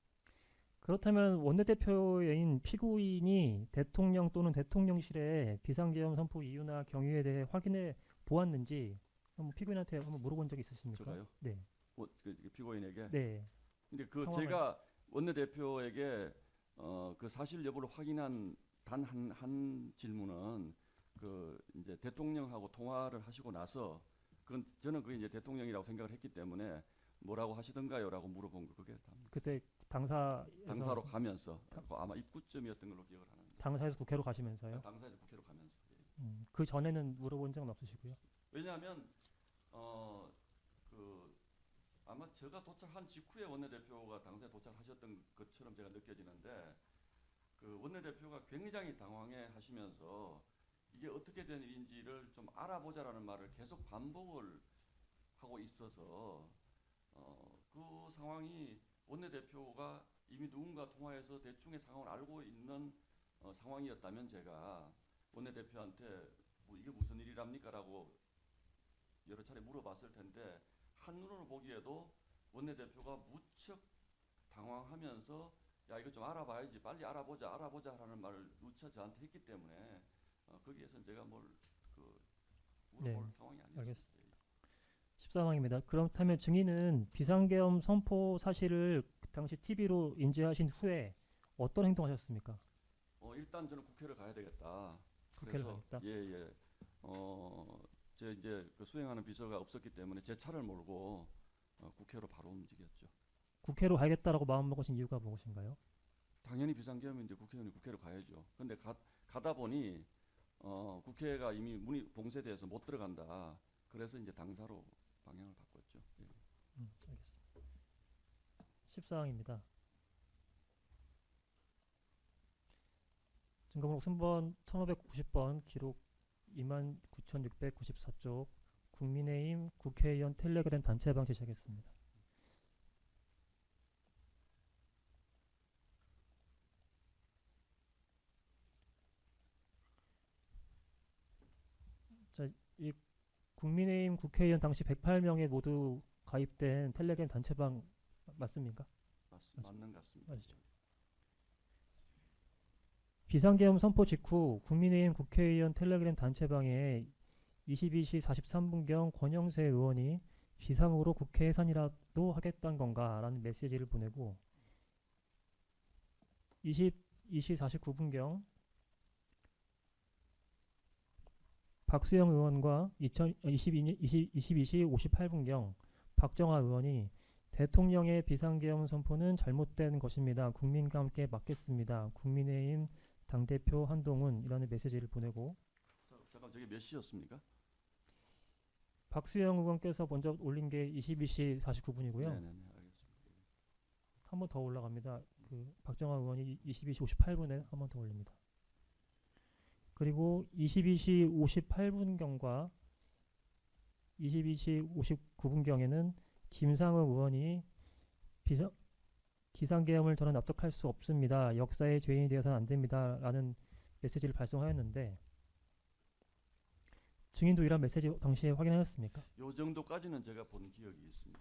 그렇다면 원내대표인 피고인이 대통령 또는 대통령실에 비상계엄 선포 이유나 경위에 대해 확인해 보았는지 한번 피고인한테 한번 물어본 적이 있으십니까? 제가요? 네. 그 피고인에게. 네. 근데 그 상황을- 제가 원내대표에게 그 사실 여부를 확인한 단 한 질문은 그 이제 대통령하고 통화를 하시고 나서 그건 저는 그게 이제 대통령이라고 생각을 했기 때문에 뭐라고 하시던가요라고 물어본 거 그게 답니다. 그때 당사로 가면서 아마 입구점이었던 걸로 기억을 하는데 당사에서 국회로 가시면서요. 당사에서 국회로 가면서 예. 그 전에는 물어본 적은 없으시고요. 왜냐하면 그 아마 제가 도착한 직후에 원내대표가 당사에 도착하셨던 것처럼 제가 느껴지는데 그 원내대표가 굉장히 당황해 하시면서 이게 어떻게 된 일인지를 좀 알아보자라는 말을 계속 반복을 하고 있어서 그 상황이 원내대표가 이미 누군가 통화해서 대충의 상황을 알고 있는 상황이었다면 제가 원내대표한테 뭐 이게 무슨 일이랍니까라고 여러 차례 물어봤을 텐데 한눈으로 보기에도 원내대표가 무척 당황하면서 야 이거 좀 알아봐야지 빨리 알아보자라는 말을 누차 저한테 했기 때문에 거기에선 제가 뭘 물어볼 네, 상황이 아니었습니다. 알겠습니다. 14항입니다. 그렇다면 증인은 비상계엄 선포 사실을 그 당시 TV로 인지하신 후에 어떤 행동하셨습니까? 일단 저는 국회를 가야 되겠다. 국회를 그래서 가겠다. 예. 제 이제 그 수행하는 비서가 없었기 때문에 제 차를 몰고 국회로 바로 움직였죠. 국회로 가야겠다라고 마음먹으신 이유가 무엇인가요? 당연히 비상계엄인데 국회의원이 국회로 가야죠. 근데 가다 보니 국회가 이미 문이 봉쇄돼서 못 들어간다. 그래서 이제 당사로 방향을 바꿨죠. 예. 알겠습니다. 14항입니다. 증거번호 순번 1590번 기록 29,694쪽 국민의힘 국회의원 텔레그램 단체방 제시하겠습니다. 자, 이 국민의힘 국회의원 당시 108명에 모두 가입된 텔레그램 단체방 맞습니까? 맞는 것 같습니다. 맞으죠. 비상계엄 선포 직후 국민의힘 국회의원 텔레그램 단체방에 22시 43분경 권영세 의원이 비상으로 국회 해산이라도 하겠다는 건가라는 메시지를 보내고 22시 49분경 박수영 의원과 22시 58분경 박정아 의원이 대통령의 비상계엄 선포는 잘못된 것입니다. 국민과 함께 막겠습니다. 국민의힘 당대표 한동훈이라는 메시지를 보내고 잠깐 저게 몇 시였습니까? 박수영 의원께서 먼저 올린 게 22시 49분이고요. 네네네 알겠습니다. 한 번 더 올라갑니다. 그 박정아 의원이 22시 58분에 한 번 더 올립니다. 그리고 22시 58분경과 22시 59분경에는 김상우 의원이 기상계엄을 저는 납득할 수 없습니다. 역사의 죄인이 되어서는 안 됩니다. 라는 메시지를 발송하였는데 증인도 이런 메시지 당시에 확인하였습니까? 요 정도까지는 제가 본 기억이 있습니다.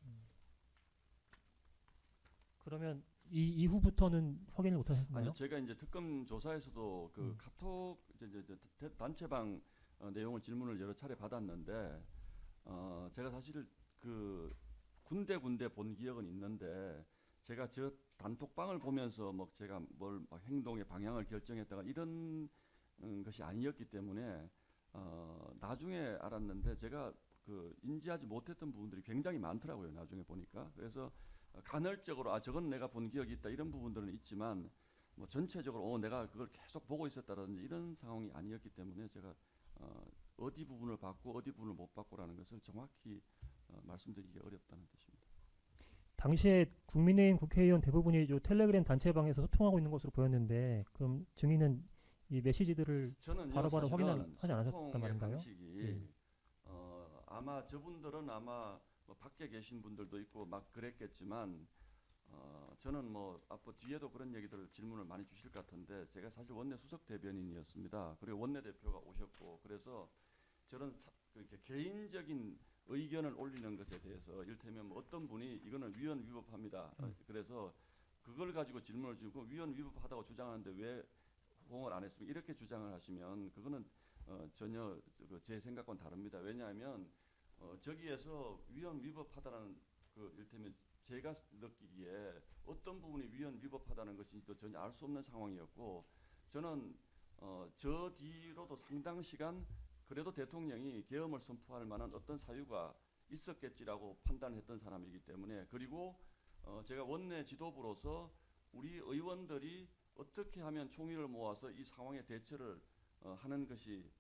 예. 그러면 이 이후부터는 확인을 못하셨나요? 아니요, 제가 이제 특검 조사에서도 그 카톡 단체방 내용을 질문을 여러 차례 받았는데 제가 사실 그 군데 본 기억은 있는데 제가 저 단톡방을 보면서 뭐 제가 뭘 막 행동의 방향을 결정했다가 이런 것이 아니었기 때문에 나중에 알았는데 제가 그 인지하지 못했던 부분들이 굉장히 많더라고요. 나중에 보니까. 그래서 간헐적으로 아 저건 내가 본 기억이 있다 이런 부분들은 있지만 뭐 전체적으로 내가 그걸 계속 보고 있었다든지 이런 상황이 아니었기 때문에 제가 어디 부분을 봤고 어디 부분을 못 봤고라는 것을 정확히 말씀드리기 어렵다는 뜻입니다. 당시에 국민의힘 국회의원 대부분이 요 텔레그램 단체방에서 소통하고 있는 것으로 보였는데 그럼 증인은 이 메시지들을 저는 바로바로 사실은 확인하지 않으셨단 소통의 말인가요? 방식이 예. 아마 저분들은 아마 뭐 밖에 계신 분들도 있고 막 그랬겠지만 저는 뭐 앞으로 뒤에도 그런 얘기들 질문을 많이 주실 것 같은데 제가 사실 원내 수석 대변인이었습니다. 그리고 원내 대표가 오셨고 그래서 저는 그렇게 개인적인 의견을 올리는 것에 대해서 이를테면 뭐 어떤 분이 이거는 위헌 위법합니다. 그래서 그걸 가지고 질문을 주고 위헌 위법하다고 주장하는데 왜 호응을 안 했습니까? 이렇게 주장을 하시면 그거는 전혀 제 생각과는 다릅니다. 왜냐하면 저기에서 위헌 위법하다는 그 이를테면 제가 느끼기에 어떤 부분이 위헌 위법하다는 것인지 또 전혀 알 수 없는 상황이었고 저는 저 뒤로도 상당 시간 그래도 대통령이 계엄을 선포할 만한 어떤 사유가 있었겠지라고 판단했던 사람이기 때문에 그리고 제가 원내 지도부로서 우리 의원들이 어떻게 하면 총의를 모아서 이 상황에 대처를 하는 것이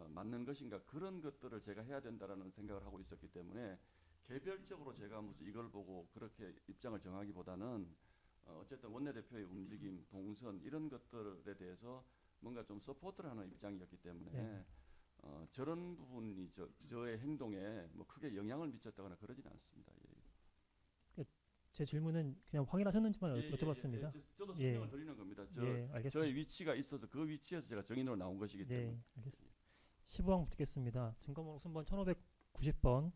맞는 것인가 그런 것들을 제가 해야 된다라는 생각을 하고 있었기 때문에 개별적으로 제가 무슨 이걸 보고 그렇게 입장을 정하기보다는 어쨌든 원내대표의 움직임, 동선 이런 것들에 대해서 뭔가 좀 서포트를 하는 입장이었기 때문에 네. 저런 부분이 저의 행동에 뭐 크게 영향을 미쳤다거나 그러지는 않습니다. 제 질문은 그냥 확인하셨는지만 여쭤봤습니다. 저도 예. 설명을 드리는 겁니다. 예, 알겠습니다. 저의 위치가 있어서 그 위치에서 제가 정인으로 나온 것이기 때문에. 네, 알겠습니다. 15항 묻겠습니다. 증거번호 순번 1590번.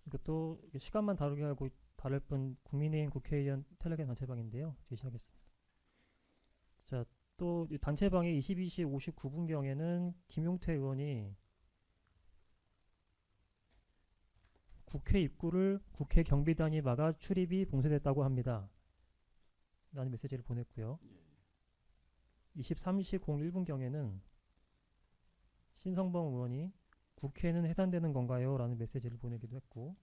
이것도 시간만 다르게 하고 다를 뿐 국민의힘 국회의원 텔레그램 단체방인데요. 제시하겠습니다. 자, 또 단체방에 22시 59분경에는 김용태 의원이 국회 입구를 국회 경비단이 막아 출입이 봉쇄됐다고 합니다. 라는 메시지를 보냈고요. 23시 01분경에는 신성범 의원이 국회는 해산되는 건가요? 라는 메시지를 보내기도 했고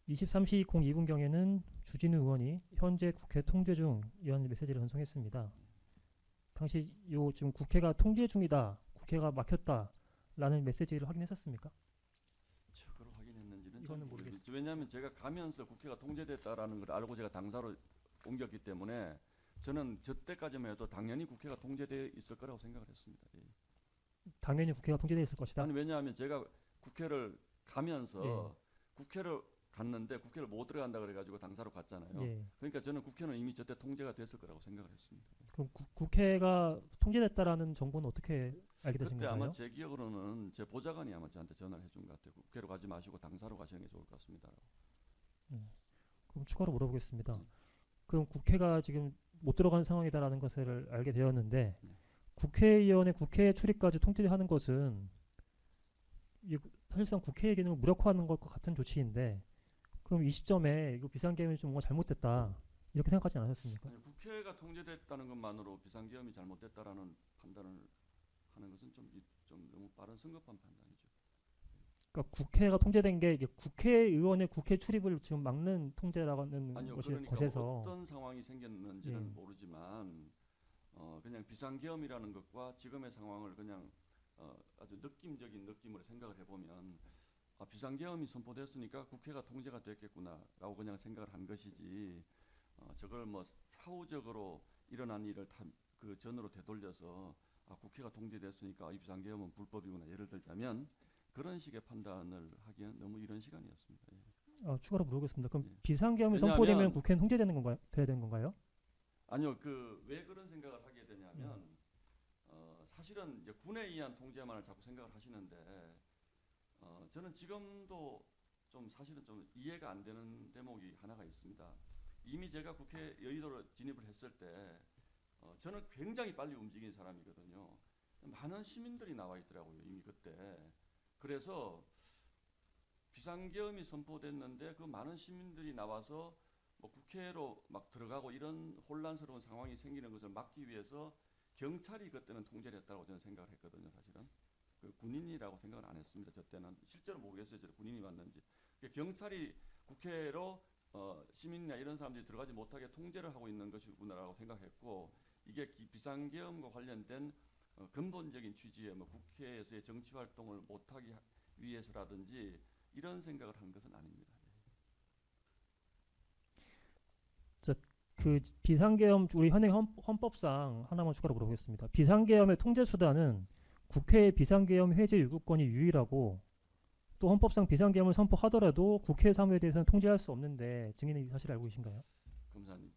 23시 02분경에는 주진우 의원이 현재 국회 통제 중 이런 메시지를 전송했습니다. 당시 요 지금 국회가 통제 중이다, 국회가 막혔다 라는 메시지를 확인했었습니까? 저걸 확인했는지는 이거는 잘 모르겠어요. 모르겠어요. 왜냐하면 제가 가면서 국회가 통제됐다라는 걸 알고 제가 당사로 옮겼기 때문에 저는 저 때까지만 해도 당연히 국회가 통제되어 있을 거라고 생각을 했습니다. 예. 당연히 국회가 통제되어 있을 것이다. 아니 왜냐하면 제가 국회를 가면서 예. 국회를 갔는데 국회를 못 들어간다 그래가지고 당사로 갔잖아요. 예. 그러니까 저는 국회는 이미 저때 통제가 됐을 거라고 생각을 했습니다. 그럼 국회가 통제됐다라는 정보는 어떻게 알게 되신 그때 건가요? 아마 제 기억으로는 제 보좌관이 아마 저한테 전화를 해준 것 같아요. 국회로 가지 마시고 당사로 가시는 게 좋을 것 같습니다. 그럼 추가로 물어보겠습니다. 그럼 국회가 지금 못 들어가는 상황이다라는 것을 알게 되었는데 국회의원의 국회 출입까지 통제하는 것은 사실상 국회의 기능을 무력화하는 것과 같은 조치인데 그럼 이 시점에 이거 비상계엄이 좀 뭔가 잘못됐다 이렇게 생각하지 않으셨습니까? 아니, 국회가 통제됐다는 것만으로 비상계엄이 잘못됐다라는 판단을 하는 것은 좀 너무 빠른 성급한 판단이죠. 그러니까 국회가 통제된 게 이게 국회의원의 국회 출입을 지금 막는 통제라는 아니요, 것이 그러니까 것에서 어떤 상황이 생겼는지는 예. 모르지만 그냥 비상계엄이라는 것과 지금의 상황을 그냥 아주 느낌적인 느낌으로 생각을 해보면 비상계엄이 선포됐으니까 국회가 통제가 됐겠구나라고 그냥 생각을 한 것이지 저걸 뭐 사후적으로 일어난 일을 그 전으로 되돌려서 국회가 통제됐으니까 이 비상계엄은 불법이구나 예를 들자면 그런 식의 판단을 하기엔 너무 이른 시간이었습니다. 예. 추가로 물어보겠습니다. 그럼 예. 비상계엄이 왜냐하면- 선포되면 국회는 통제되는 건가요? 돼야 되는 건가요? 아니요, 왜 그런 생각을 하게 되냐면 사실은 이제 군에 의한 통제만을 자꾸 생각을 하시는데 저는 지금도 좀 사실은 좀 이해가 안 되는 대목이 하나가 있습니다. 이미 제가 국회 여의도로 진입을 했을 때 저는 굉장히 빨리 움직인 사람이거든요. 많은 시민들이 나와 있더라고요, 이미 그때. 그래서 비상계엄이 선포됐는데 그 많은 시민들이 나와서 뭐 국회로 막 들어가고 이런 혼란스러운 상황이 생기는 것을 막기 위해서 경찰이 그때는 통제를 했다고 저는 생각을 했거든요, 사실은. 그 군인이라고 생각은 안 했습니다, 저 때는. 실제로 모르겠어요, 저 군인이 맞는지. 경찰이 국회로 시민이나 이런 사람들이 들어가지 못하게 통제를 하고 있는 것이구나라고 생각했고, 이게 비상계엄과 관련된 근본적인 취지의 뭐 국회에서의 정치 활동을 못하기 위해서라든지 이런 생각을 한 것은 아닙니다. 그 비상계엄 우리 현행 헌법상 하나만 추가로 물어보겠습니다. 비상계엄의 통제 수단은 국회의 비상계엄 해제 요구권이 유일하고 또 헌법상 비상계엄을 선포하더라도 국회 사무에 대해서는 통제할 수 없는데 증인은 이 사실 알고 계신가요? 검사님,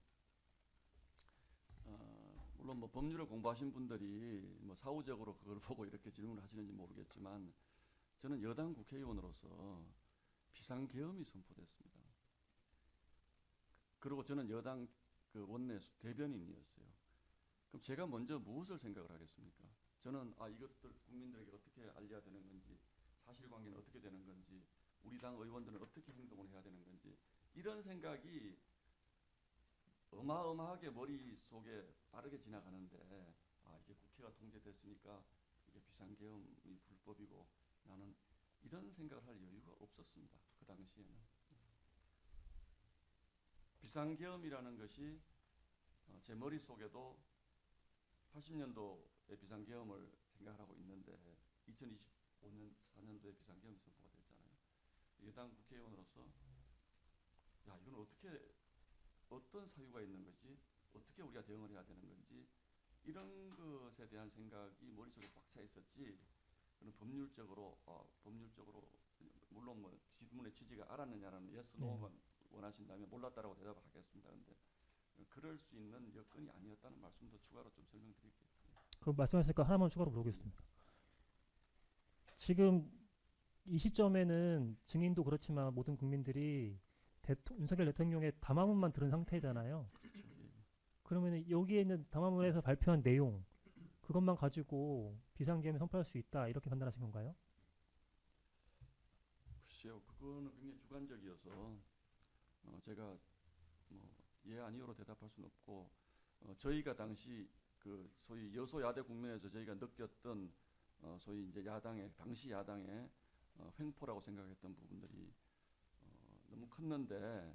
물론 뭐 법률을 공부하신 분들이 뭐 사후적으로 그걸 보고 이렇게 질문을 하시는지 모르겠지만 저는 여당 국회의원으로서 비상계엄이 선포됐습니다. 그리고 저는 여당 그 원내 대변인이었어요. 그럼 제가 먼저 무엇을 생각을 하겠습니까? 저는 이것들 국민들에게 어떻게 알려야 되는 건지, 사실관계는 어떻게 되는 건지, 우리 당 의원들은 어떻게 행동을 해야 되는 건지 이런 생각이 어마어마하게 머릿속에 빠르게 지나가는데 이게 국회가 통제됐으니까 이게 비상계엄이 불법이고 나는 이런 생각을 할 여유가 없었습니다. 그 당시에는. 비상계엄이라는 것이 제 머릿속에도 80년도에 비상계엄을 생각하고 있는데 2025년 4년도에 비상계엄이 선포가 됐잖아요. 여당 국회의원으로서 이건 어떤 사유가 있는 거지, 어떻게 우리가 대응을 해야 되는 건지 이런 것에 대한 생각이 머릿속에 꽉 차 있었지. 그런 법률적으로 물론 뭐 질문의 취지가 알았느냐라는 yes, no만 원하신다면 몰랐다라고 대답을 하겠습니다. 그런데 그럴 수 있는 여건이 아니었다는 말씀도 추가로 좀 설명드릴게요. 그 말씀하셨으니까 하나만 추가로 물어보겠습니다. 지금 이 시점에는 증인도 그렇지만 모든 국민들이 윤석열 대통령의 담화문만 들은 상태잖아요. 그러면 여기에 있는 담화문에서 발표한 내용 그것만 가지고 비상계엄을 선포할 수 있다 이렇게 판단하신 건가요? 글쎄요, 그거는 굉장히 주관적이어서 제가 뭐 예 아니오로 대답할 수는 없고 저희가 당시 그 소위 여소야대 국면에서 저희가 느꼈던 소위 이제 당시 야당의 횡포라고 생각했던 부분들이 너무 컸는데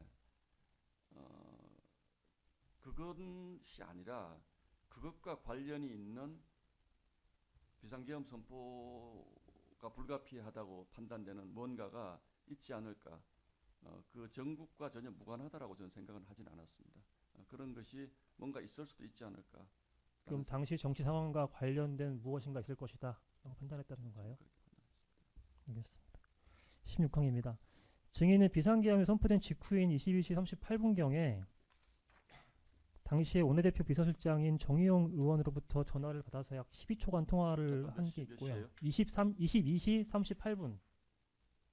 그것이 아니라 그것과 관련이 있는 비상계엄 선포가 불가피하다고 판단되는 뭔가가 있지 않을까. 그 정국과 전혀 무관하다라고 저는 생각은 하진 않았습니다. 그런 것이 뭔가 있을 수도 있지 않을까. 그럼 당시 정치 상황과 관련된 무엇인가 있을 것이다 라고 판단했다는 건가요? 알겠습니다. 16항입니다. 증인은 비상계엄이 선포된 직후인 22시 38분경에 당시에 원내대표 비서실장인 정의용 의원으로부터 전화를 받아서 약 12초간 통화를 한 게 있고요. 22시 38분.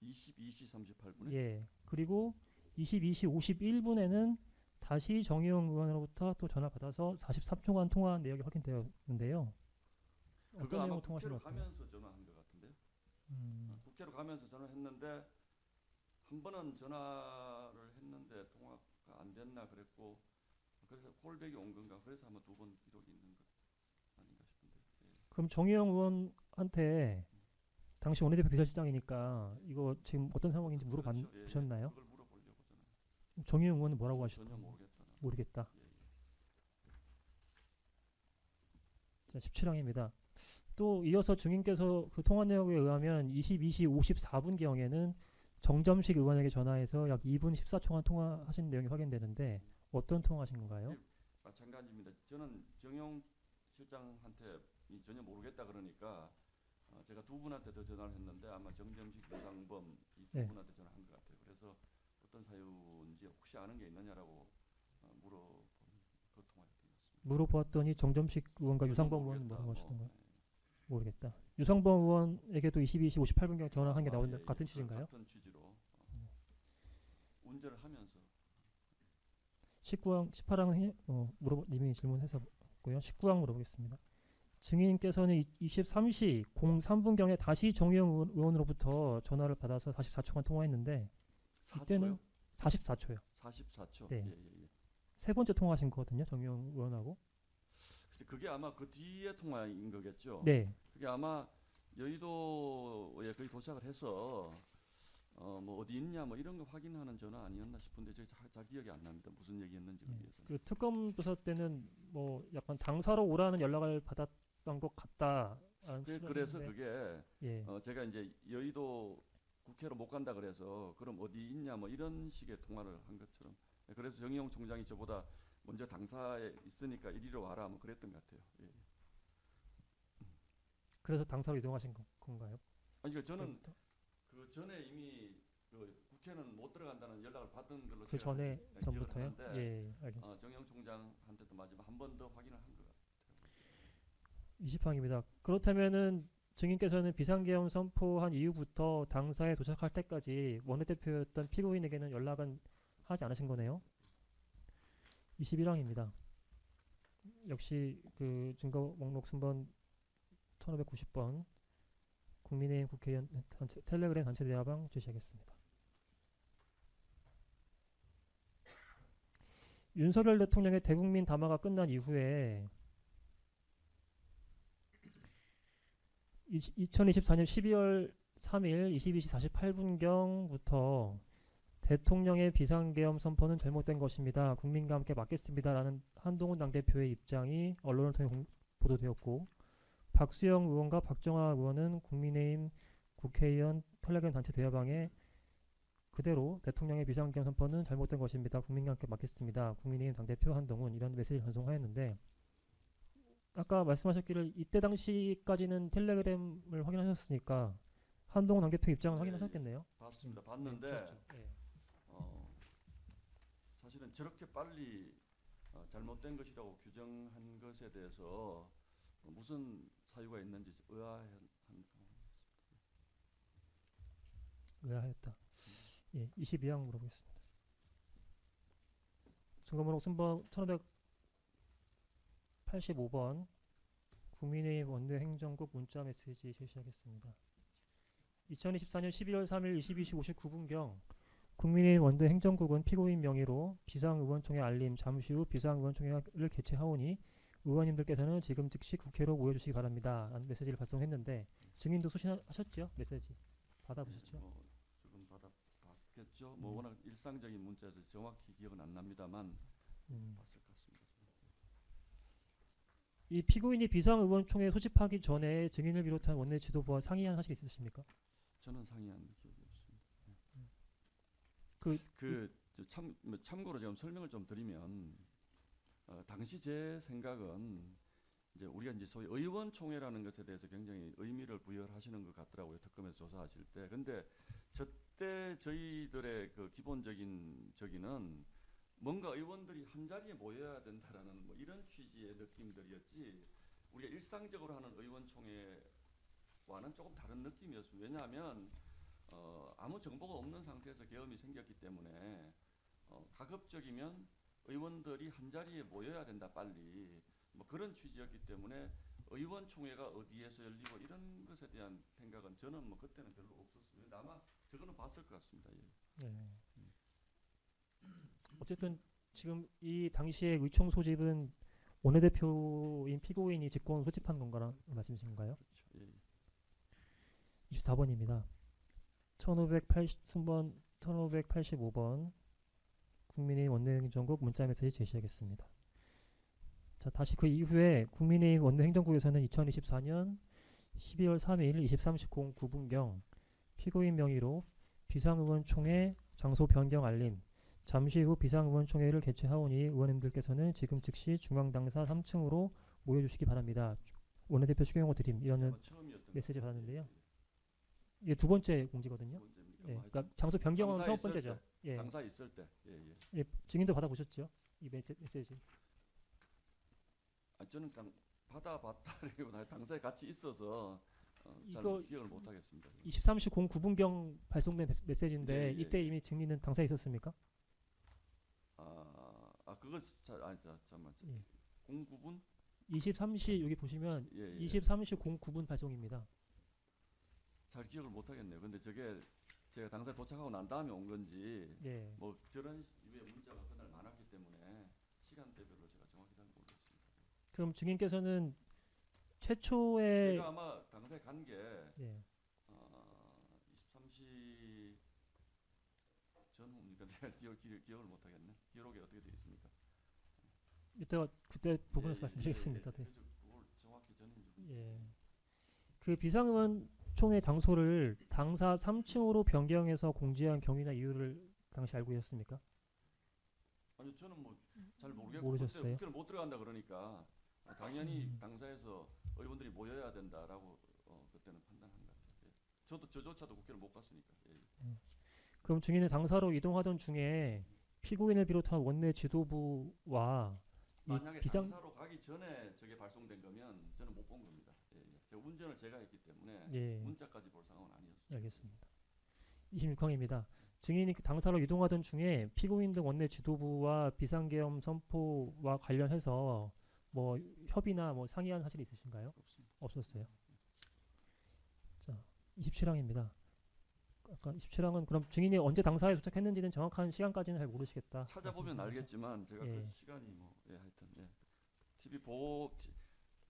22시 38분에? 예. 그리고 22시 51분에는 다시 정의용 의원으로부터 또 전화 받아서 43초간 통화한 내역이 확인되었는데요. 그거 아마 국회로 가면서 전화한 것 같은데요. 국회로 가면서 전화했는데 한 번은 전화를 했는데 통화가 안 됐나 그랬고 그래서 콜백이 온 건가 그래서 아마 2번 기록이 있는 것 아닌가 싶은데. 예. 그럼 정의용 의원한테 당시 원내대표 비서실장이니까 이거 지금 어떤 상황인지 물어보셨나요? 그렇죠. 그걸 물어보려고 저는. 정의용 의원은 뭐라고 하셨나요? 전혀 모르겠다. 예. 자, 17항입니다. 또 이어서 증인께서 그 통화 내역에 의하면 22시 54분경에는 정점식 의원에게 전화해서 약 2분 14초간 통화하신 내용이 확인되는데 어떤 통화하신 건가요? 예, 마찬가지입니다. 저는 정용 실장한테 전혀 모르겠다 그러니까 제가 2분한테 더 전화를 했는데 아마 정점식, 유상범 이 2분한테 전화한 것 같아요. 그래서 어떤 사유인지 혹시 아는 게 있느냐라고 물어본 그 통화였던 것 같습니다. 물어보았더니 정점식 의원과 유상범 의원은 뭐라고 하시던가요? 모르겠다. 유성범 의원에게도 22시 58분경 전화한 게 나온다. 같은 취지인가요? 같은 취지로 운전을 하면서 19항 18항은 님이 질문해서고요. 19항 물어보겠습니다. 증인께서는 23시 03분경에 다시 정의용 의원으로부터 전화를 받아서 44초간 통화했는데 이때는 44초요. 44초. 네. 예. 세 번째 통화하신 거거든요. 정의용 의원하고. 그게 아마 그 뒤에 통화인 거겠죠. 네. 그게 아마 여의도에 거의 도착을 해서 뭐 어디 있냐 뭐 이런 거 확인하는 전화 아니었나 싶은데 제가 잘 기억이 안 납니다. 무슨 얘기였는지 거기에서. 그 특검 조사 때는 뭐 약간 당사로 오라는 연락을 받았던 것 같다. 그래서 그게 예. 제가 이제 여의도 국회로 못 간다 그래서 그럼 어디 있냐 뭐 이런 식의 통화를 한 것처럼. 그래서 정의용 총장이 저보다 먼저 당사에 있으니까 이리로 와라 뭐 그랬던 것 같아요. 예. 그래서 당사로 이동하신 건가요? 아니 저는 그때부터? 그 전에 이미 그 국회는 못 들어간다는 연락을 받은 걸로 그 제가 전에 기억을 전부터요? 하는데, 예, 알겠습니다. 정영 총장한테도 마지막 한 번 더 확인을 한 것 같아요. 20항입니다. 그렇다면은 증인께서는 비상계엄 선포한 이후부터 당사에 도착할 때까지 원내대표였던 피고인에게는 연락은 하지 않으신 거네요. 21항입니다. 역시 그 증거 목록 순번 1590번 국민의힘 국회의원 단체, 텔레그램 단체 대화방 제시하겠습니다. 윤석열 대통령의 대국민 담화가 끝난 이후에 2024년 12월 3일 22시 48분경부터 대통령의 비상계엄 선포는 잘못된 것입니다. 국민과 함께 막겠습니다라는 한동훈 당대표의 입장이 언론을 통해 보도되었고 박수영 의원과 박정아 의원은 국민의힘 국회의원 텔레그램 단체 대화방에 그대로 대통령의 비상계엄 선포는 잘못된 것입니다. 국민과 함께 막겠습니다. 국민의힘 당대표 한동훈 이런 메시지를 전송하였는데 아까 말씀하셨기를 이때 당시까지는 텔레그램을 확인하셨으니까 한동훈 당대표 입장을 확인하셨겠네요. 봤습니다. 봤는데 네. 사실은 저렇게 빨리 잘못된 것이라고 규정한 것에 대해서 무슨 사유가 있는지 의아하였다. 예, 22항 물어보겠습니다. 증거번호 순번 1585번 국민의힘 원내행정국 문자 메시지 실시하겠습니다. 2024년 12월 3일 22시 59분경 국민의힘 원내행정국은 피고인 명의로 비상의원총회 알림 잠시 후 비상의원총회를 개최하오니 의원님들께서는 지금 즉시 국회로 모여주시기 바랍니다. 라는 메시지를 발송했는데 증인도 수신하셨죠? 메시지 받아보셨죠? 지금 받았겠죠. 뭐 워낙 일상적인 문자에서 정확히 기억은 안 납니다만 봤을 것 같습니다. 이 피고인이 비상의원총회 소집하기 전에 증인을 비롯한 원내 지도부와 상의한 사실이 있으십니까? 저는 상의한 기억이 없습니다. 참고로 지금 설명을 좀 드리면 당시 제 생각은 이제 우리가 이제 소위 의원총회라는 것에 대해서 굉장히 의미를 부여하시는 것 같더라고요. 특검에서 조사하실 때. 근데 저때 저희들의 그 기본적인 저기는 뭔가 의원들이 한 자리에 모여야 된다라는 뭐 이런 취지의 느낌들이었지 우리가 일상적으로 하는 의원총회와는 조금 다른 느낌이었습니다. 왜냐하면 아무 정보가 없는 상태에서 계엄이 생겼기 때문에 가급적이면 의원들이 한 자리에 모여야 된다 빨리 뭐 그런 취지였기 때문에 의원총회가 어디에서 열리고 이런 것에 대한 생각은 저는 뭐 그때는 별로 없었습니다. 아마 저거는 봤을 것 같습니다. 예. 네. 어쨌든 지금 이 당시에 의총 소집은 원내대표인 피고인이 직권 소집한 건가라는 말씀이신가요? 그렇죠. 예. 24번입니다. 1585번 국민의힘 원내행정국 문자 메시지 제시하겠습니다. 자, 다시 그 이후에 국민의힘 원내행정국에서는 2024년 12월 3일 23시 09분경 피고인 명의로 비상의원총회 장소 변경 알림 잠시 후 비상의원총회를 개최하오니 의원님들께서는 지금 즉시 중앙당사 3층으로 모여주시기 바랍니다. 원내대표 추경호 드림 이라는 메시지 받았는데요. 이게 두 번째 공지거든요. 예, 그러니까 장소 변경은 첫 번째죠. 예. 당사 있을 때. 예, 증인도 받아보셨죠? 이 메시지. 저는 받아봤다기보다 당사에 같이 있어서 잘 이거 기억을 못 하겠습니다. 23시 09분경 발송된 메시지인데 예, 예, 이때 예. 이미 증인은 당사에 있었습니까? 그거 잠깐만. 예. 09분? 23시 여기 보시면 예, 예. 23시 09분 발송입니다. 잘 기억을 못 하겠네요. 근데 저게 제가 당사에 도착하고 난 다음에 온 건지 예. 뭐 저런 유의 문자가 그날 많았기 때문에 시간대별로 제가 정확히 잘 모르겠습니다. 그럼 증인께서는 최초의 제가 아마 당사에 간 게 예. 23시 전후입니까? 내가 기억을 못 하겠네. 기록에 어떻게 되어 있습니까? 이따가 그때 부분에서 예, 말씀드리겠습니다. 네. 그래서 그걸 정확히 전인지. 예. 그 비상의원총회 장소를 당사 3층으로 변경해서 공지한 경위나 이유를 당시 알고 계셨습니까? 아니 저는 뭐 잘 모르겠고 모르셨어요? 그때 국회를 못 들어간다 그러니까 당연히 음. 당사에서 의원들이 모여야 된다라고 그때는 판단한 것 같아요. 예. 저조차도 국회를 못 갔으니까. 예. 그럼 증인은 당사로 이동하던 중에 피고인을 비롯한 원내 지도부와 이 만약에 비상 당사로 가기 전에 저게 발송된 거면 저는 못 본 겁니다. 예, 예. 제가 운전을 제가 했기 때문에 예. 문자까지 볼 상황은 아니었어요. 알겠습니다. 26항입니다. 증인이 그 당사로 이동하던 중에 피고인 등 원내 지도부와 비상계엄 선포와 관련해서 뭐 협의나 뭐 상의한 사실이 있으신가요? 없습니다. 없었어요. 자, 27항입니다. 아까 27항은 그럼 증인이 언제 당사에 도착했는지는 정확한 시간까지는 잘 모르시겠다. 찾아보면 말씀이신 거죠? 알겠지만 제가 예. 그 시간이 뭐 하여튼 TV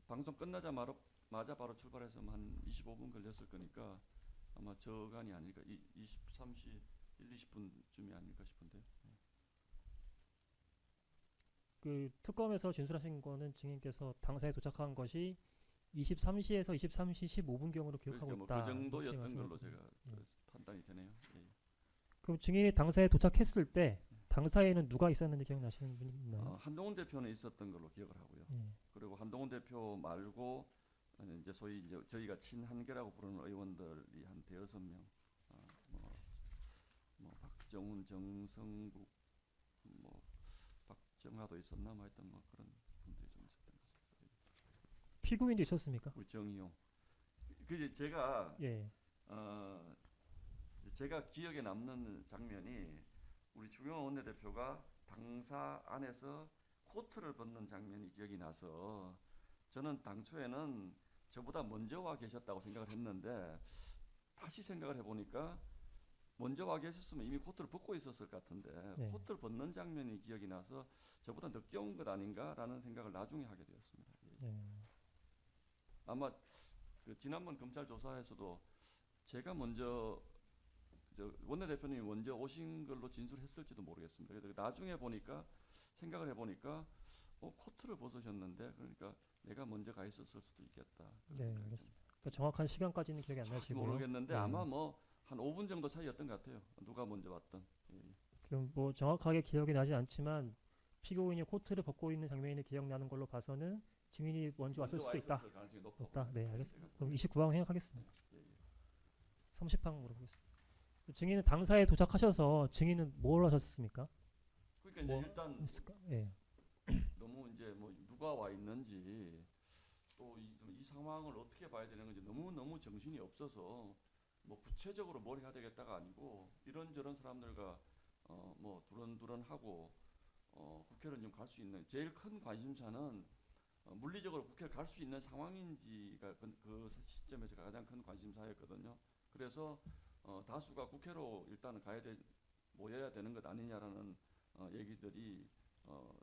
방송 끝나자마자 바로 출발해서 한 25분 걸렸을 거니까 아마 저간이 아닐까 23시 1, 20분쯤이 아닐까 싶은데요. 그 특검에서 진술하신 거는 증인께서 당사에 도착한 것이 23시에서 23시 15분경으로 기억하고 그러니까 있다. 그 정도였던 이렇게 걸로 말씀을- 제가 예. 판단이 되네요. 예. 그럼 증인이 당사에 도착했을 때 당사에는 누가 있었는지 기억나시는 분이 있나요? 한동훈 대표는 있었던 걸로 기억을 하고요. 예. 그리고 한동훈 대표 말고 이제 소위 이제 저희가 친한계라고 부르는 의원들이 한 대여섯 명, 뭐 박정훈, 정성국, 뭐 박정하도 있었나, 뭐 하여튼 뭐 그런 분들이 좀 있었던 것 같습니다. 피고인도 있었습니까? 우리 정의용. 그제 제가 예. 제가 기억에 남는 장면이 우리 주경원 원내대표가 당사 안에서 코트를 벗는 장면이 기억이 나서 저는 당초에는 저보다 먼저 와 계셨다고 생각을 했는데 다시 생각을 해보니까 먼저 와 계셨으면 이미 코트를 벗고 있었을 것 같은데 네. 코트를 벗는 장면이 기억이 나서 저보다 늦게 온 것 아닌가라는 생각을 나중에 하게 되었습니다. 예. 아마 그 지난번 검찰 조사에서도 제가 먼저 원내대표님이 먼저 오신 걸로 진술했을지도 모르겠습니다. 그래서 나중에 보니까 생각을 해보니까 코트를 벗으셨는데 그러니까 내가 먼저 가 있었을 수도 있겠다. 네, 알겠습니다. 그러니까 정확한 시간까지는 기억이 안 정확히 나시고요. 모르겠는데 예. 아마 뭐 한 5분 정도 차이였던 것 같아요. 누가 먼저 왔던. 예. 그럼 뭐 정확하게 기억이 나지 않지만 피고인이 코트를 벗고 있는 장면이 기억나는 걸로 봐서는 증인이 먼저 왔을 수도 있다. 가능성이 높아 없다. 네, 보입니다. 알겠습니다. 제가 그럼 29항 해석하겠습니다. 예, 예. 30항 물어보겠습니다. 증인은 당사에 도착하셔서 증인은 뭘 하셨습니까? 그러니까 이제 뭐 일단 했을까? 예. 너무 이제 뭐 누가 와 있는지 또 이 상황을 어떻게 봐야 되는 건지 너무 정신이 없어서 뭐 구체적으로 뭘 해야 되겠다가 아니고 이런저런 사람들과 뭐 두런두런하고 국회를 좀 갈 수 있는 제일 큰 관심사는 물리적으로 국회를 갈 수 있는 상황인지가 그 시점에서 가장 큰 관심사였거든요. 그래서 다수가 국회로 일단은 모여야 되는 것 아니냐라는 얘기들이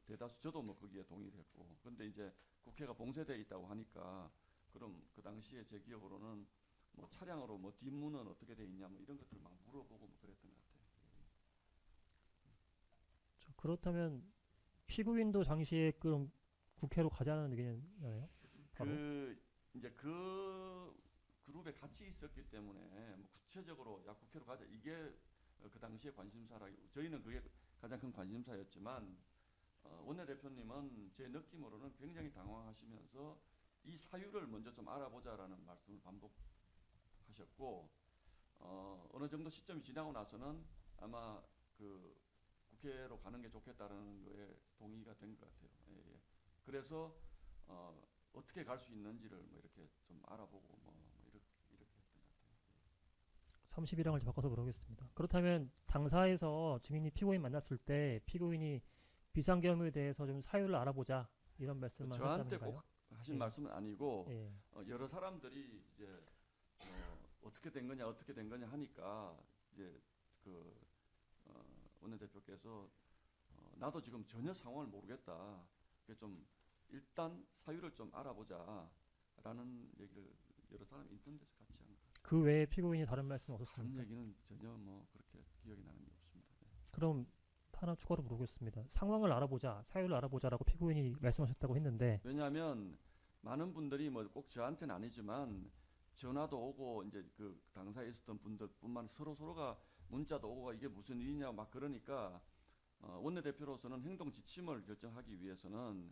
대다수 저도 뭐 거기에 동의를 했고 근데 이제 국회가 봉쇄되어 있다고 하니까 그럼 그 당시에 제 기억으로는 뭐 차량으로 뭐 뒷문은 어떻게 돼 있냐 뭐 이런 것들을 막 물어보고 뭐 그랬던 것 같아요. 그렇다면 피고인도 당시에 그럼 국회로 가자는 의견이나요? 이제 그 그룹에 같이 있었기 때문에 뭐 구체적으로 야 국회로 가자 이게 그 당시에 관심사라기 저희는 그게 가장 큰 관심사였지만 원내대표님은 제 느낌으로는 굉장히 당황하시면서 이 사유를 먼저 좀 알아보자라는 말씀을 반복하셨고 어느 정도 시점이 지나고 나서는 아마 그 국회로 가는 게 좋겠다라는 거에 동의가 된 것 같아요. 예, 예. 그래서 어떻게 갈 수 있는지를 뭐 이렇게 좀 알아보고 뭐 이렇게 했던 것 같아요. 30일량을 바꿔서 물어보겠습니다. 그렇다면 당사에서 증인이 피고인 만났을 때 피고인이 비상계엄에 대해서 좀 사유를 알아보자 이런 말씀을 저한테 하셨다는가요? 꼭 하신 예. 말씀은 아니고 예. 여러 사람들이 이제 어떻게 된 거냐 하니까 이제 그 원내대표께서 나도 지금 전혀 상황을 모르겠다. 그게 좀 일단 사유를 좀 알아보자라는 얘기를 여러 사람 인터넷에서 같이 한 거. 그 외에 피고인이 다른 말씀 다른 없었습니까? 얘기는 전혀 뭐 그렇게 기억이 나는 게 없습니다. 네. 그럼 하나 추가로 물어보겠습니다. 상황을 알아보자, 사유를 알아보자라고 피고인이 말씀하셨다고 했는데 왜냐하면 많은 분들이 뭐 꼭 저한테는 아니지만 전화도 오고 이제 그 당사에 있었던 분들뿐만 서로가 문자도 오고 이게 무슨 일이냐 막 그러니까 원내대표로서는 행동 지침을 결정하기 위해서는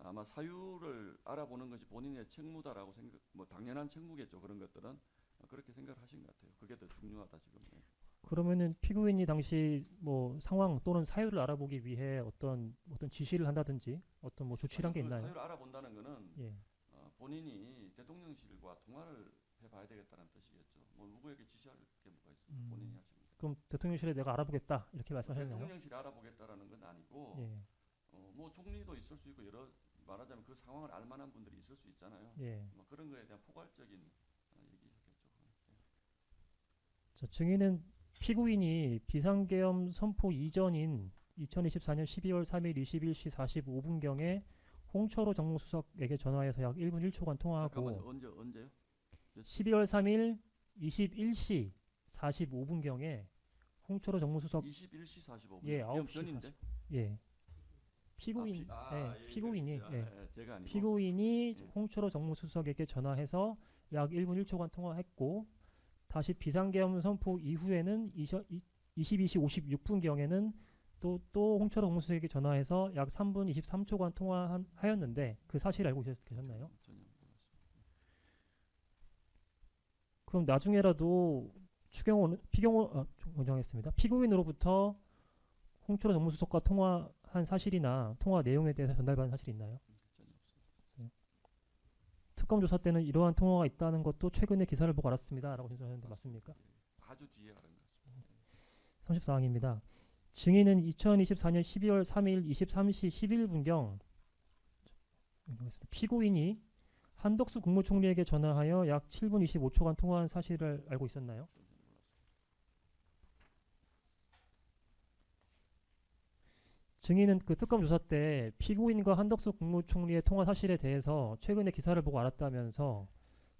아마 사유를 알아보는 것이 본인의 책무다라고 생각, 뭐 당연한 책무겠죠. 그런 것들은 그렇게 생각을 하신 것 같아요. 그게 더 중요하다 지금. 네. 그러면은 피고인이 당시 뭐 상황 또는 사유를 알아보기 위해 어떤 지시를 한다든지 어떤 뭐 조치를 한 게 그 있나요? 사유를 알아본다는 거는 예. 본인이 대통령실과 통화를 해봐야 되겠다는 뜻이겠죠. 뭐 누구에게 지시할 게 뭐가 있습니까? 본인이 하시면 돼요. 그럼 대통령실에 내가 알아보겠다 이렇게 말씀하셨나요? 대통령실이 알아보겠다라는 건 아니고 예. 뭐 총리도 있을 수 있고 여러 말하자면 그 상황을 알 만한 분들이 있을 수 있잖아요. 예. 뭐 그런 거에 대한 포괄적인 얘기겠죠. 자, 증인은 피고인이 비상계엄 선포 이전인 2024년 12월 3일 21시 45분경에 홍철호 정무수석에게 전화해서 약 1분 1초간 통화하고 잠깐만요. 언제요? 12월 3일 21시 45분경에 홍철호 정무수석 21시 45분. 예, 그럼 9시 전인데? 예. 피고인 피고인이 제가 아니고. 피고인이 예. 홍철호 정무수석에게 전화해서 약 1분 1초간 통화했고 다시 비상계엄 선포 이후에는 22시 56분경에는 또 홍철호 정무수석에게 전화해서 약 3분 23초간 통화하였는데 그 사실 알고 계셨나요? 전혀 몰랐습니다. 그럼 나중에라도 정정하겠습니다. 피고인으로부터 홍철호 정무수석과 통화한 사실이나 통화 내용에 대해서 전달받은 사실이 있나요? 전혀 없습니다. 특검 조사 때는 이러한 통화가 있다는 것도 최근에 기사를 보고 알았습니다라고 진술하셨는데 맞습니까? 아주 뒤에 알은 것 같습니다. 34항입니다. 증인은 2024년 12월 3일 23시 11분경 피고인이 한덕수 국무총리에게 전화하여 약 7분 25초간 통화한 사실을 알고 있었나요? 증인은 그 특검 조사 때 피고인과 한덕수 국무총리의 통화 사실에 대해서 최근에 기사를 보고 알았다면서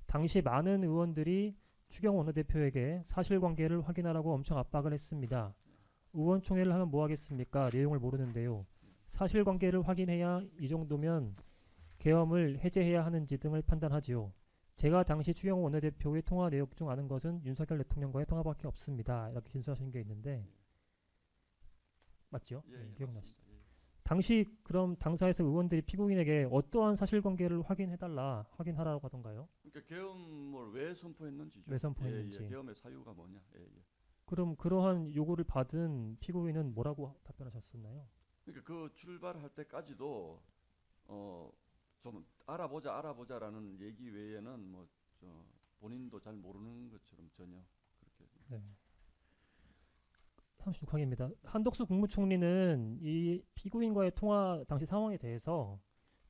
당시 많은 의원들이 추경호 원내대표에게 사실관계를 확인하라고 엄청 압박을 했습니다. 의원총회를 하면 뭐 하겠습니까? 내용을 모르는데요. 사실관계를 확인해야 이 정도면 계엄을 해제해야 하는지 등을 판단하지요. 제가 당시 추경호 원내대표의 통화 내용 중 아는 것은 윤석열 대통령과의 통화밖에 없습니다. 이렇게 진술하신 게 있는데 맞죠? 기억나시죠? 당시 그럼 당사에서 의원들이 피고인에게 어떠한 사실관계를 확인하라고 하던가요? 그러니까 계엄을 왜 선포했는지죠. 왜 선포했는지. 계엄의 사유가 뭐냐. 그럼 그러한 요구를 받은 피고인은 뭐라고 답변하셨었나요? 그러니까 그 출발할 때까지도 좀 알아보자라는 얘기 외에는 뭐 본인도 잘 모르는 것처럼 전혀 그렇게. 네. 36항입니다. 한덕수 국무총리는 이 피고인과의 통화 당시 상황에 대해서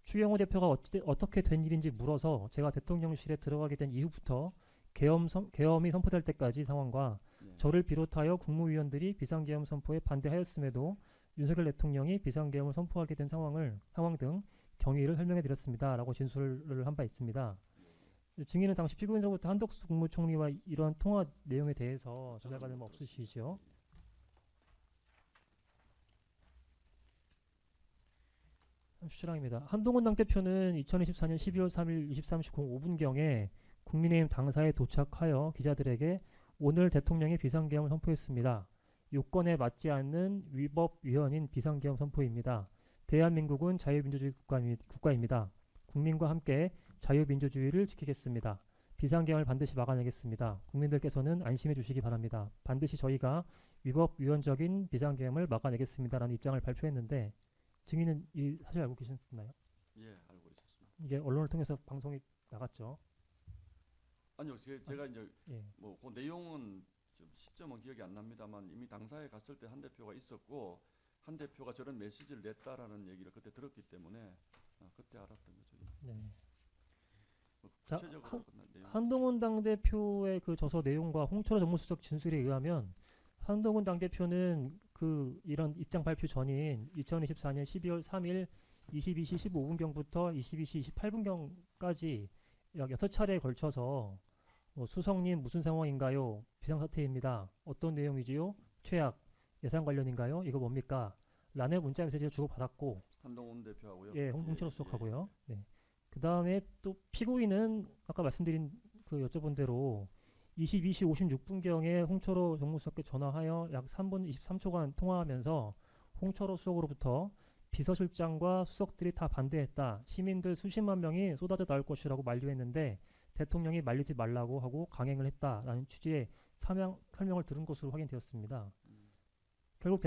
추경호 대표가 어떻게 된 일인지 물어서 제가 대통령실에 들어가게 된 이후부터 계엄이 선포될 때까지 상황과 저를 비롯하여 국무위원들이 비상계엄 선포에 반대하였음에도 윤석열 대통령이 비상계엄을 선포하게 된 상황 등 경위를 설명해 드렸습니다라고 진술을 한 바 있습니다. 증인은 당시 피고인으로부터 한덕수 국무총리와 이러한 통화 내용에 대해서 전달받은 바 없으시죠? 37항입니다. 한동훈 당대표는 2024년 12월 3일 23시 05분경에 국민의힘 당사에 도착하여 기자들에게 오늘 대통령이 비상계엄을 선포했습니다. 요건에 맞지 않는 위법 위헌인 비상계엄 선포입니다. 대한민국은 자유민주주의 국가입니다. 국민과 함께 자유민주주의를 지키겠습니다. 비상계엄을 반드시 막아내겠습니다. 국민들께서는 안심해 주시기 바랍니다. 반드시 저희가 위법 위헌적인 비상계엄을 막아내겠습니다라는 입장을 발표했는데 증인은 이 사실 알고 계셨나요? 예, 알고 있었습니다. 이게 언론을 통해서 방송이 나갔죠. 아니요, 제가 이제 예. 뭐 그 내용은 좀 시점은 기억이 안 납니다만 이미 당사에 갔을 때 한 대표가 있었고 한 대표가 저런 메시지를 냈다라는 얘기를 그때 들었기 때문에 그때 알았던 거죠. 네. 뭐 자, 구체적으로 내용. 한동훈 당대표의 그 저서 내용과 홍철호 정무수석 진술에 의하면 한동훈 당대표는 그 이런 입장 발표 전인 2024년 12월 3일 22시 15분경부터 22시 28분경까지 약 6차례에 걸쳐서 수석님 무슨 상황인가요? 비상사태입니다. 어떤 내용이지요? 최악. 예산 관련인가요? 이거 뭡니까? 라는 문자 메시지를 주고받았고 한동훈 대표하고요. 예, 홍철호 수석하고요. 네. 그 다음에 또 피고인은 아까 말씀드린 그 여쭤본 대로 22시 56분경에 홍철호 정무수석께 전화하여 약 3분 23초간 통화하면서 홍철호 수석으로부터 비서실장과 수석들이 다 반대했다. 시민들 수십만 명이 쏟아져 나올 것이라고 만류했는데 대통령이 말리지 말라고 하고 강행을 했다라는 취지의 설명을 들은 것으로 확인되었습니다. 결국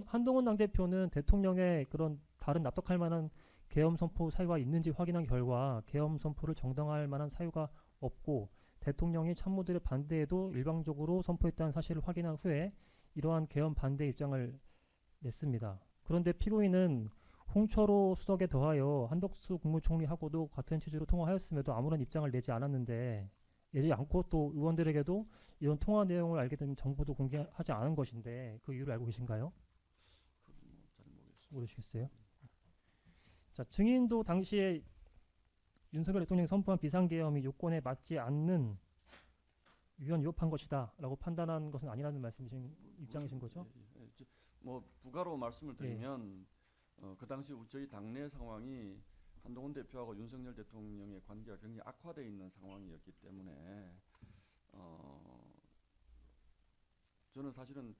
한동훈 당대표는 대통령의 그런 다른 납득할 만한 계엄 선포 사유가 있는지 확인한 결과 계엄 선포를 정당화할 만한 사유가 없고 대통령이 참모들의 반대에도 일방적으로 선포했다는 사실을 확인한 후에 이러한 계엄 반대 입장을 냈습니다. 그런데 피고인은 홍철호 수석에 더하여 한덕수 국무총리하고도 같은 취지로 통화하였음에도 아무런 입장을 내지 않았는데 내지 않고 또 의원들에게도 이런 통화 내용을 알게 된 정보도 공개하지 않은 것인데 그 이유를 알고 계신가요? 잘 모르겠습니다. 모르시겠어요? 자, 증인도 당시에 윤석열 대통령이 선포한 비상계엄이 요건에 맞지 않는 위헌 위법한 것이다 라고 판단한 것은 아니라는 말씀이신 입장이신 거죠? 뭐 부가로 말씀을 드리면 그 당시 저희 당내 상황이 한동훈 대표하고 윤석열 대통령의 관계가 굉장히 악화되어 있는 상황이었기 때문에 저는 사실은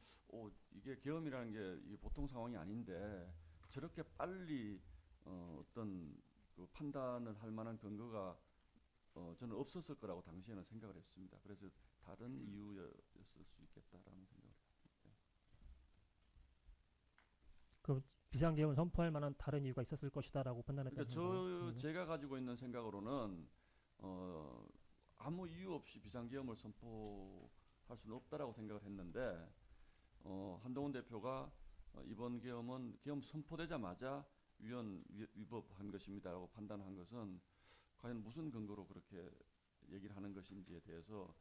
이게 계엄이라는 게 이게 보통 상황이 아닌데 저렇게 빨리 어떤 그 판단을 할 만한 근거가 저는 없었을 거라고 당시에는 생각을 했습니다. 그래서 다른 이유였을 수 있겠다라는 생각을 했습니다. 그 비상계엄을 선포할 만한 다른 이유가 있었을 것이다라고 판단했다는 그러니까 제가 가지고 있는 생각으로는 아무 이유 없이 비상계엄을 선포할 수는 없다라고 생각을 했는데 한동훈 대표가 이번 계엄은 계엄 선포되자마자 위헌 위법한 것입니다라고 판단한 것은 과연 무슨 근거로 그렇게 얘기를 하는 것인지에 대해서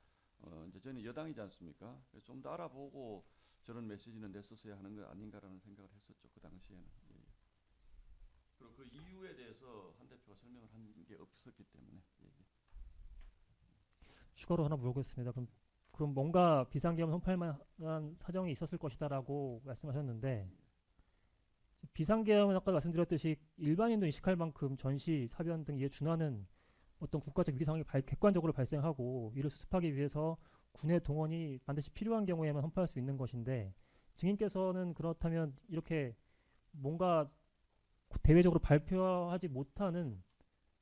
이제 저는 여당이지 않습니까? 좀 더 알아보고 저런 메시지는 냈었어야 하는 거 아닌가라는 생각을 했었죠. 그 당시에는. 예. 그리고 그 이유에 대해서 한 대표가 설명을 한 게 없었기 때문에. 예. 추가로 하나 물어보겠습니다. 그럼 뭔가 비상계엄 선포할 만한 사정이 있었을 것이다라고 말씀하셨는데 비상계엄은 아까 말씀드렸듯이 일반인도 인식할 만큼 전시, 사변 등 이에 준하는 어떤 국가적 위기 상황이 객관적으로 발생하고 이를 수습하기 위해서 군의 동원이 반드시 필요한 경우에만 선포할 수 있는 것인데 증인께서는 그렇다면 이렇게 뭔가 대외적으로 발표하지 못하는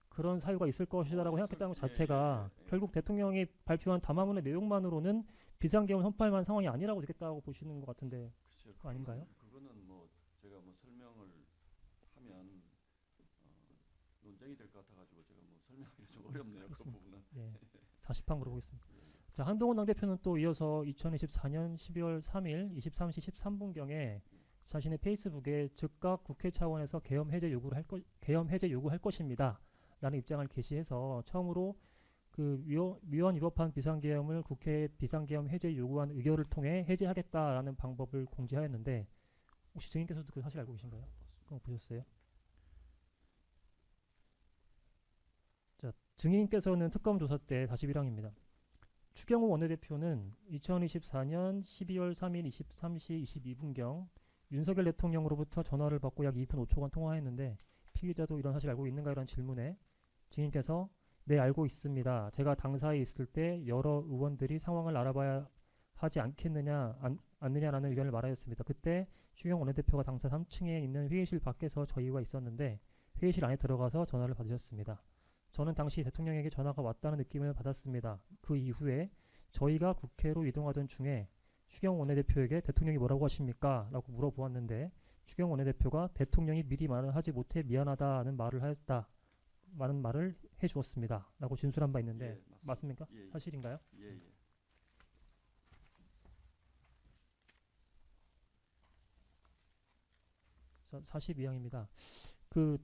그런 사유가 있을 것이다라고 생각했다는 것 자체가 결국 대통령이 발표한 담화문의 내용만으로는 비상계엄을 선포할 만한 상황이 아니라고 되겠다고 보시는 것 같은데 그거 아닌가요? 그거는 뭐 제가 뭐 설명을 하면 논쟁이 될 것 같아가지고 제가 뭐 설명하기가 좀 어렵네요. 그 부분은. 네, 40판 물어보겠습니다. 자, 한동훈 당대표는 또 이어서 2024년 12월 3일 23시 13분경에 자신의 페이스북에 즉각 국회 차원에서 계엄 해제 요구할 것입니다. 라는 입장을 게시해서 처음으로 그 위헌 위법한 비상계엄을 국회에 비상계엄 해제 요구한 의결을 통해 해제하겠다라는 방법을 공지하였는데 혹시 증인께서도 그 사실 알고 계신가요? 그거 보셨어요? 자, 증인께서는 특검 조사 때 41항입니다. 추경호 원내대표는 2024년 12월 3일 23시 22분경 윤석열 대통령으로부터 전화를 받고 약 2분 5초간 통화했는데 피의자도 이런 사실 알고 있는가 이런 질문에 증인께서 네 알고 있습니다. 제가 당사에 있을 때 여러 의원들이 상황을 알아봐야 하지 않느냐라는 의견을 말하였습니다. 그때 추경호 원내대표가 당사 3층에 있는 회의실 밖에서 저희와 있었는데 회의실 안에 들어가서 전화를 받으셨습니다. 저는 당시 대통령에게 전화가 왔다는 느낌을 받았습니다. 그 이후에 저희가 국회로 이동하던 중에 추경호 원내대표에게 대통령이 뭐라고 하십니까? 라고 물어보았는데 추경호 원내대표가 대통령이 미리 말을 하지 못해 미안하다는 말을 하였다. 많은 말을 해주었습니다.라고 진술한 바 있는데 예, 맞습니까? 예, 예. 사실인가요? 예, 예. 자, 42항입니다. 그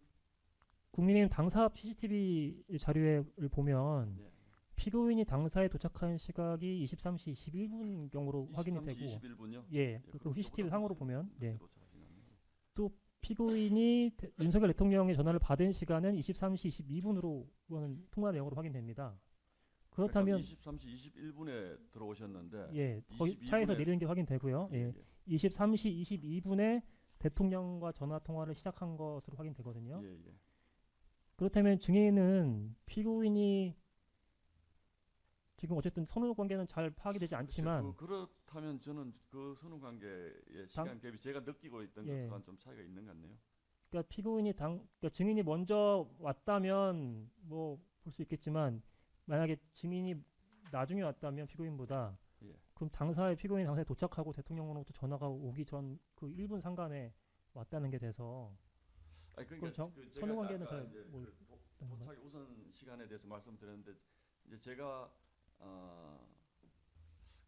국민의힘 당사 CCTV 자료를 보면 네. 피고인이 당사에 도착한 시각이 23시 21분경으로 확인이 23시 되고 21분요? 예, 그럼 그 CCTV 저보다 상으로 무슨 보면 늦게 예. 도착하시나? 또 피고인이 윤석열 대통령의 전화를 받은 시간은 23시 22분으로 통화 내용으로 확인됩니다. 그렇다면 23시 21분에 들어오셨는데 예, 거의 22분에 차에서 내리는 게 확인되고요. 예. 23시 22분에 대통령과 전화 통화를 시작한 것으로 확인되거든요. 예, 예. 그렇다면 증인은 피고인이 지금 어쨌든 선후 관계는 잘 파악이 되지 않지만 그렇다면 저는 그 선후 관계의 시간 갭이 제가 느끼고 있던 예. 것과는 좀 차이가 있는 것 같네요. 그러니까 그러니까 증인이 먼저 왔다면 뭐 볼 수 있겠지만 만약에 증인이 나중에 왔다면 피고인보다 예. 그럼 피고인 당사에 도착하고 대통령으로부터 전화가 오기 전 그 1분 상간에 왔다는 게 돼서 아니 그러니까 그렇죠. 그 제가 선후 관계는 아까 잘 이제 모르- 그 도착 우선 시간에 대해서 말씀드렸는데 이제 제가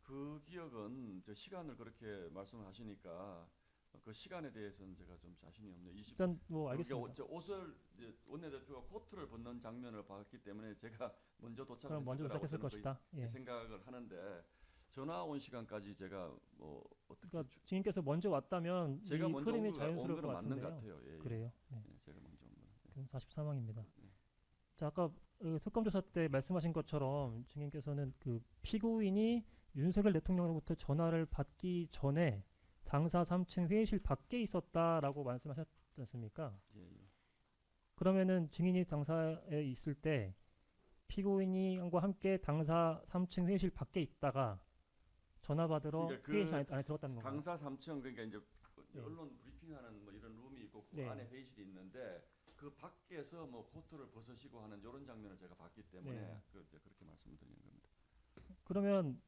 그 기억은 저 시간을 그렇게 말씀을 하시니까 그 시간에 대해서는 제가 좀 자신이 없네요. 20 일단 뭐 그러니까 알겠습니다. 저 옷을 이제 원내대표가 코트를 벗는 장면을 봤기 때문에 제가 먼저 그럼 도착했을 먼저 거라고 도착했을 저는 것이다. 예. 생각을 하는데 전화 온 시간까지 제가 뭐 어떻게 그러니까 증인께서 먼저 왔다면 이 제가 먼저 흐름이 온 자연스러울 것 거는 맞는 것 같은데요. 같아요. 예, 예. 그래요. 예. 예, 제가 먼저 온 거는. 예. 그럼 43항입니다. 네. 자, 아까 특검 조사 때 말씀하신 것처럼 증인께서는 그 피고인이 윤석열 대통령으로부터 전화를 받기 전에 당사 3층 회의실 밖에 있었다라고 말씀하셨지 않습니까? 예, 예. 그러면은 증인이 당사에 있을 때 피고인과 함께 당사 3층 회의실 밖에 있다가 전화 받으러 그러니까 그 회의실 안에 들어갔다는 건가요? 당사 3층 그러니까 이제 네. 언론 브리핑하는 뭐 이런 룸이 있고 그 네. 안에 회의실이 있는데 그 밖에서 뭐 코트를 벗으시고 하는 이런 장면을 제가 봤기 때문에 네. 이제 그렇게 말씀드리는 겁니다. 그러면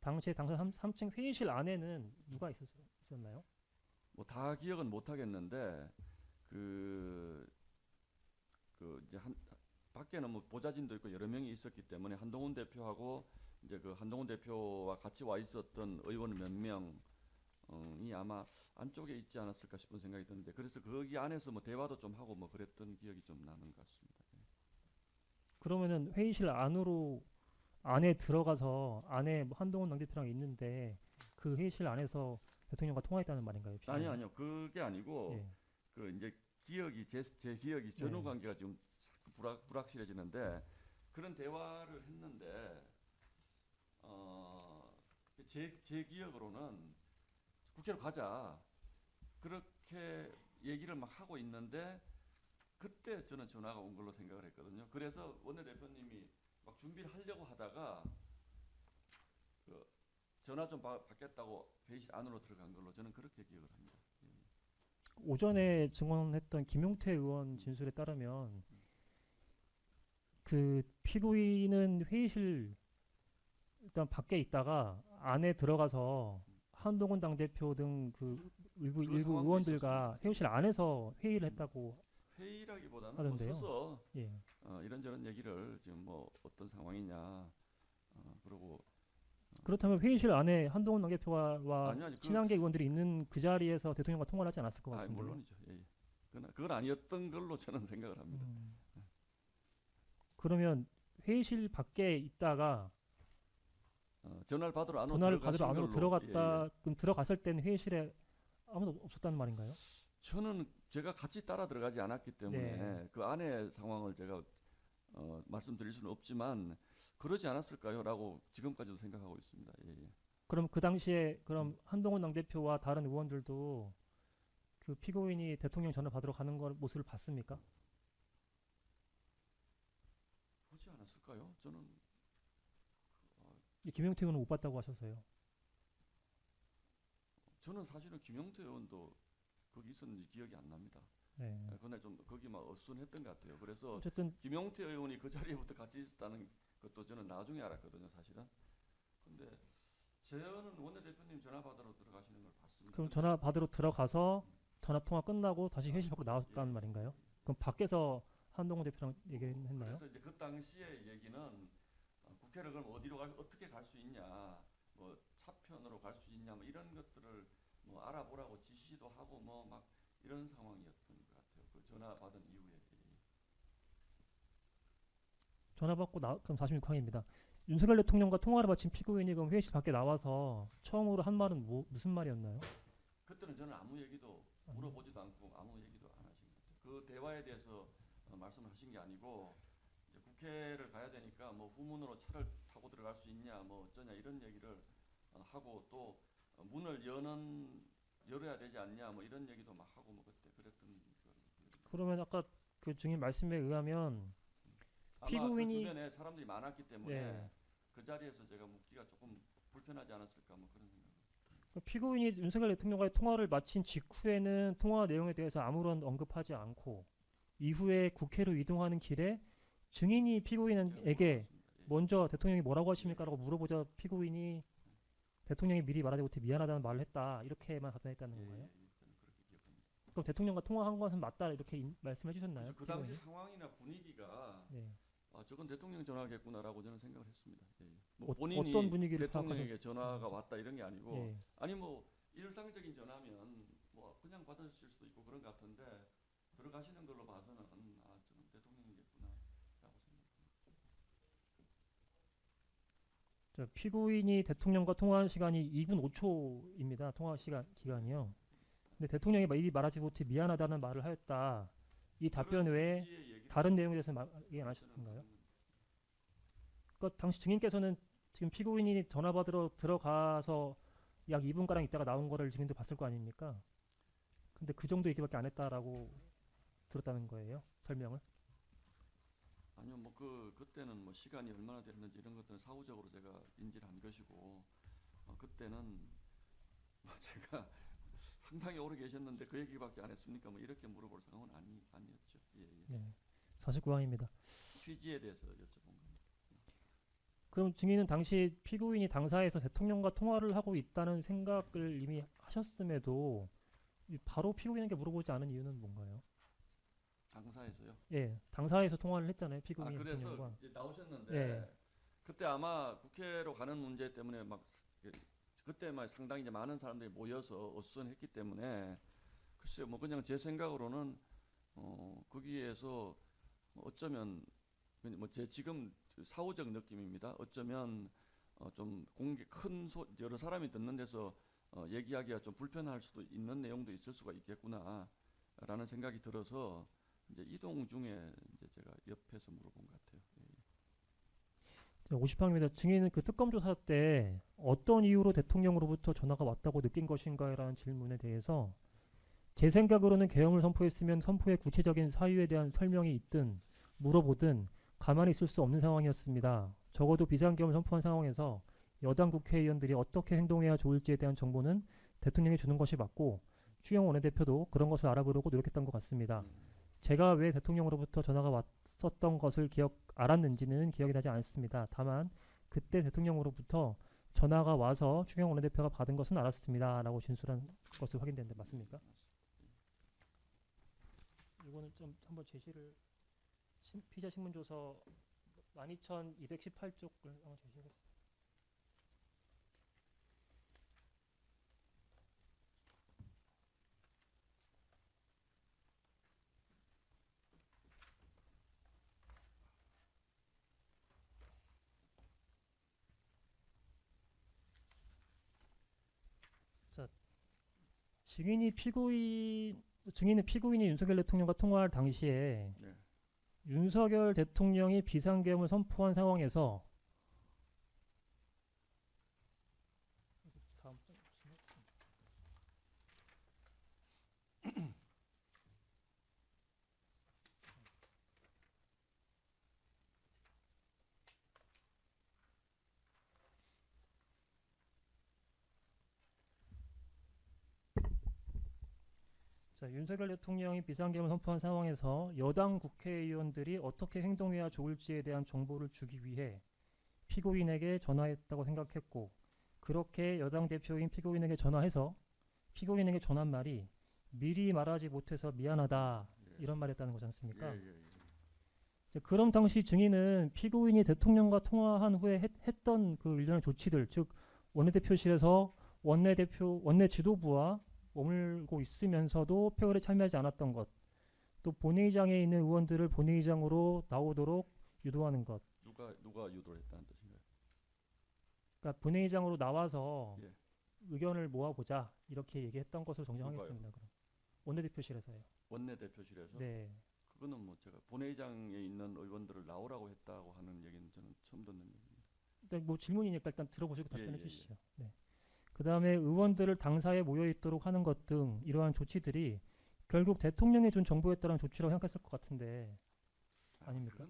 당시에 당사 3층 회의실 안에는 누가 있었나요? 뭐 다 기억은 못 하겠는데 그 이제 밖에는 뭐 보좌진도 있고 여러 명이 있었기 때문에 한동훈 대표하고 이제 그 한동훈 대표와 같이 와 있었던 의원 몇 명이 아마 안쪽에 있지 않았을까 싶은 생각이 드는데 그래서 거기 안에서 뭐 대화도 좀 하고 뭐 그랬던 기억이 좀 나는 것 같습니다. 그러면은 회의실 안에 들어가서 안에 뭐 한동훈 당대표랑 있는데 그 회의실 안에서 대통령과 통화했다는 말인가요? 아니요, 아니요. 그게 아니고 예. 그 이제 기억이 제 기억이 전후 관계가 지금 자꾸 불확실해지는데 그런 대화를 했는데 제 기억으로는 국회로 가자 그렇게 얘기를 막 하고 있는데 그때 저는 전화가 온 걸로 생각을 했거든요. 그래서 원내대표님이 막 준비를 하려고 하다가 그 전화 좀 받겠다고 회의실 안으로 들어간 걸로 저는 그렇게 기억을 합니다. 오전에 증언했던 김용태 의원 진술에 따르면 그 피고인은 회의실 일단 밖에 있다가 안에 들어가서 한동훈 당대표 등 그 일부 상황도 의원들과 있었습니다. 회의실 안에서 회의를 했다고 회의라기보다는 뭐 하던데요. 서서 예. 이런저런 얘기를 지금 뭐 어떤 상황이냐 그러고 그렇다면 회의실 안에 한동훈 당대표와 아니요, 아직 친한계 의원들이 있는 그 자리에서 대통령과 통화를 하지 않았을 것 같은데. 물론이죠. 예, 예. 그건 아니었던 걸로 저는 생각을 합니다. 그러면 회의실 밖에 있다가 전화를 받으러 안으로 전화를 들어가신 받으러 안으로 걸로, 들어갔다. 예, 예. 그럼 들어갔을 때는 회의실에 아무도 없었다는 말인가요? 저는 제가 같이 따라 들어가지 않았기 때문에 네. 그 안의 상황을 제가 말씀드릴 수는 없지만 그러지 않았을까요?라고 지금까지도 생각하고 있습니다. 예, 예. 그럼 그 당시에 그럼 한동훈 당대표와 다른 의원들도 그 피고인이 대통령 전화 받으러 가는 걸 모습을 봤습니까? 보지 않았을까요? 저는 이 김용태 의원은 못 봤다고 하셔서요. 사실은 김용태 의원도 거기 있었는지 기억이 안 납니다. 네. 그날 좀 거기 막 어순했던 것 같아요. 그래서 어쨌든 김용태 의원이 그 자리에부터 같이 있었다는 것도 저는 나중에 알았거든요, 사실은. 근데 저는 원내대표님 전화 받으러 들어가시는 걸 봤습니다. 그럼 전화 받으러 들어가서 전화 통화 끝나고 다시 회의실 밖으로 나왔다는 말인가요? 그럼 밖에서 한동훈 대표랑 얘기했나요? 그래서 이제 그 당시의 얘기는 국회를 그럼 어떻게 갈 수 있냐, 뭐 차편으로 갈 수 있냐, 뭐 이런 것들을 뭐 알아보라고 지시도 하고 뭐 막 이런 상황이었던 것 같아요. 그 전화 받은 이후에. 전화 받고 그럼 46항입니다. 윤석열 대통령과 통화를 마친 피고인이 그럼 회의실 밖에 나와서 처음으로 한 말은 무슨 말이었나요? 그때는 저는 아무 얘기도 물어보지도 않고 아무 얘기도 안 하신 것 같아요. 그 대화에 대해서 말씀을 하신 게 아니고 이제 국회를 가야 되니까 뭐 후문으로 차를 타고 들어갈 수 있냐, 뭐 어쩌냐 이런 얘기를 하고 또 문을 열어야 되지 않냐, 뭐 이런 얘기도 막 하고 뭐 그때 그랬던 거. 그러면 아까 그 증인 말씀에 의하면 아마 피고인이- 그 주변에 사람들이 많았기 때문에 예. 그 자리에서 제가 묻기가 조금 불편하지 않았을까 뭐 그런 생각. 그 피고인이 윤석열 대통령과의 통화를 마친 직후에는 통화 내용에 대해서 아무런 언급하지 않고 이후에 국회로 이동하는 길에 증인이 피고인에게 먼저 대통령이 뭐라고 하십니까라고 물어보자 피고인이 대통령이 미리 말하지 못해 미안하다는 말을 했다 이렇게만 답변했다는 건가요? 저는 그렇게 기억합니다. 그럼 대통령과 통화한 것은 맞다 이렇게 말씀해 주셨나요? 그래서 그 당시 피고인이? 상황이나 분위기가 예. 저건 대통령 전화겠구나라고 저는 생각을 했습니다. 예. 뭐 어, 본인이 어떤 분위기를 대통령에게 파악하셨- 전화가 왔다 이런 게 아니고 예. 아니 뭐 일상적인 전화면 뭐 그냥 받으실 수도 있고 그런 것 같은데 들어가시는 걸로 봐서는 저는 대통령이겠구나라고 생각합니다. 저 피고인이 대통령과 통화한 시간이 2분 5초입니다. 통화 시간 기간이요. 근데 대통령이 미리 말하지 못해 미안하다는 말을 하였다. 이 답변 그런 외에 취지의 얘기를 다른 내용에 대해서 얘기 안 저는 하셨던가요? 그런- 그러니까 당시 증인께서는 지금 피고인이 전화 받으러 들어가서 약 2분가량 있다가 나온 거를 증인도 봤을 거 아닙니까? 근데 그 정도 얘기밖에 안 했다라고 들었다는 거예요. 설명을. 아니요, 뭐 그때는 뭐 시간이 얼마나 됐는지 이런 것들은 사후적으로 제가 인지를 한 것이고 그때는 뭐 제가 상당히 오래 계셨는데 그 얘기밖에 안 했습니까? 뭐 이렇게 물어볼 상황은 아니었죠. 예, 예. 네. 49항입니다. 취지에 대해서 여쭤본 겁니다. 그럼 증인은 당시 피고인이 당사에서 대통령과 통화를 하고 있다는 생각을 이미 하셨음에도 바로 피고인에게 물어보지 않은 이유는 뭔가요? 당사에서요. 예, 당사에서 통화를 했잖아요. 피고인이 그래서 대통령과. 이제 나오셨는데 예. 그때 아마 국회로 가는 문제 때문에 막 그때 막 상당히 이제 많은 사람들이 모여서 어수선했기 때문에 글쎄요, 뭐 그냥 제 생각으로는 거기에서 어쩌면 뭐 제 지금 사후적 느낌입니다. 어쩌면 좀 여러 사람이 듣는 데서 얘기하기가 좀 불편할 수도 있는 내용도 있을 수가 있겠구나라는 생각이 들어서 이제 이동 중에 이제 제가 옆에서 물어본 것 같아요. 예. 50항입니다. 증인은 그 특검 조사 때 어떤 이유로 대통령으로부터 전화가 왔다고 느낀 것인가라는 질문에 대해서 제 생각으로는 계엄을 선포했으면 선포의 구체적인 사유에 대한 설명이 있든 물어보든 가만히 있을 수 없는 상황이었습니다. 적어도 비상계엄을 선포한 상황에서 여당 국회의원들이 어떻게 행동해야 좋을지에 대한 정보는 대통령이 주는 것이 맞고 추영 원내대표도 그런 것을 알아보려고 노력했던 것 같습니다. 제가 왜 대통령으로부터 전화가 왔었던 것을 알았는지는 기억이 나지 않습니다. 다만 그때 대통령으로부터 전화가 와서 추경 원내대표가 받은 것은 알았습니다. 라고 진술한 것으로 확인되는데 맞습니까? 이거는 좀 한번 제시를 피의자 신문조서 12218쪽을 한번 제시하겠습니다. 자, 증인은 피고인이 윤석열 대통령과 통화할 당시에 네. 윤석열 대통령이 비상계엄을 선포한 상황에서 다음 장 보시면 자, 윤석열 대통령이 비상계엄을 선포한 상황에서 여당 국회의원들이 어떻게 행동해야 좋을지에 대한 정보를 주기 위해 피고인에게 전화했다고 생각했고 그렇게 여당 대표인 피고인에게 전화해서 피고인에게 전한 말이 미리 말하지 못해서 미안하다 예. 이런 말했다는 거지 않습니까? 예, 예, 예. 이제 그럼 당시 증인은 피고인이 대통령과 통화한 후에 했던 그 일련의 조치들, 즉 원내대표실에서 원내 지도부와 머물고 있으면서도 표결에 참여하지 않았던 것, 또 본회의장에 있는 의원들을 본회의장으로 나오도록 유도하는 것. 누가 유도를 했다는 뜻인가요? 그러니까 본회의장으로 나와서 예. 의견을 모아보자 이렇게 얘기했던 것으로 누가요? 정정하겠습니다. 그럼 원내대표실에서요. 원내대표실에서 네. 그거는 뭐 제가 본회의장에 있는 의원들을 나오라고 했다고 하는 얘기는 저는 처음 듣는 얘기입니다. 일단 뭐 질문이니까 일단 들어보시고 답변해 예, 예, 주시죠. 네. 그다음에 의원들을 당사에 모여 있도록 하는 것 등 이러한 조치들이 결국 대통령이 준 정보에 따른 조치라고 생각했을 것 같은데 아닙니까?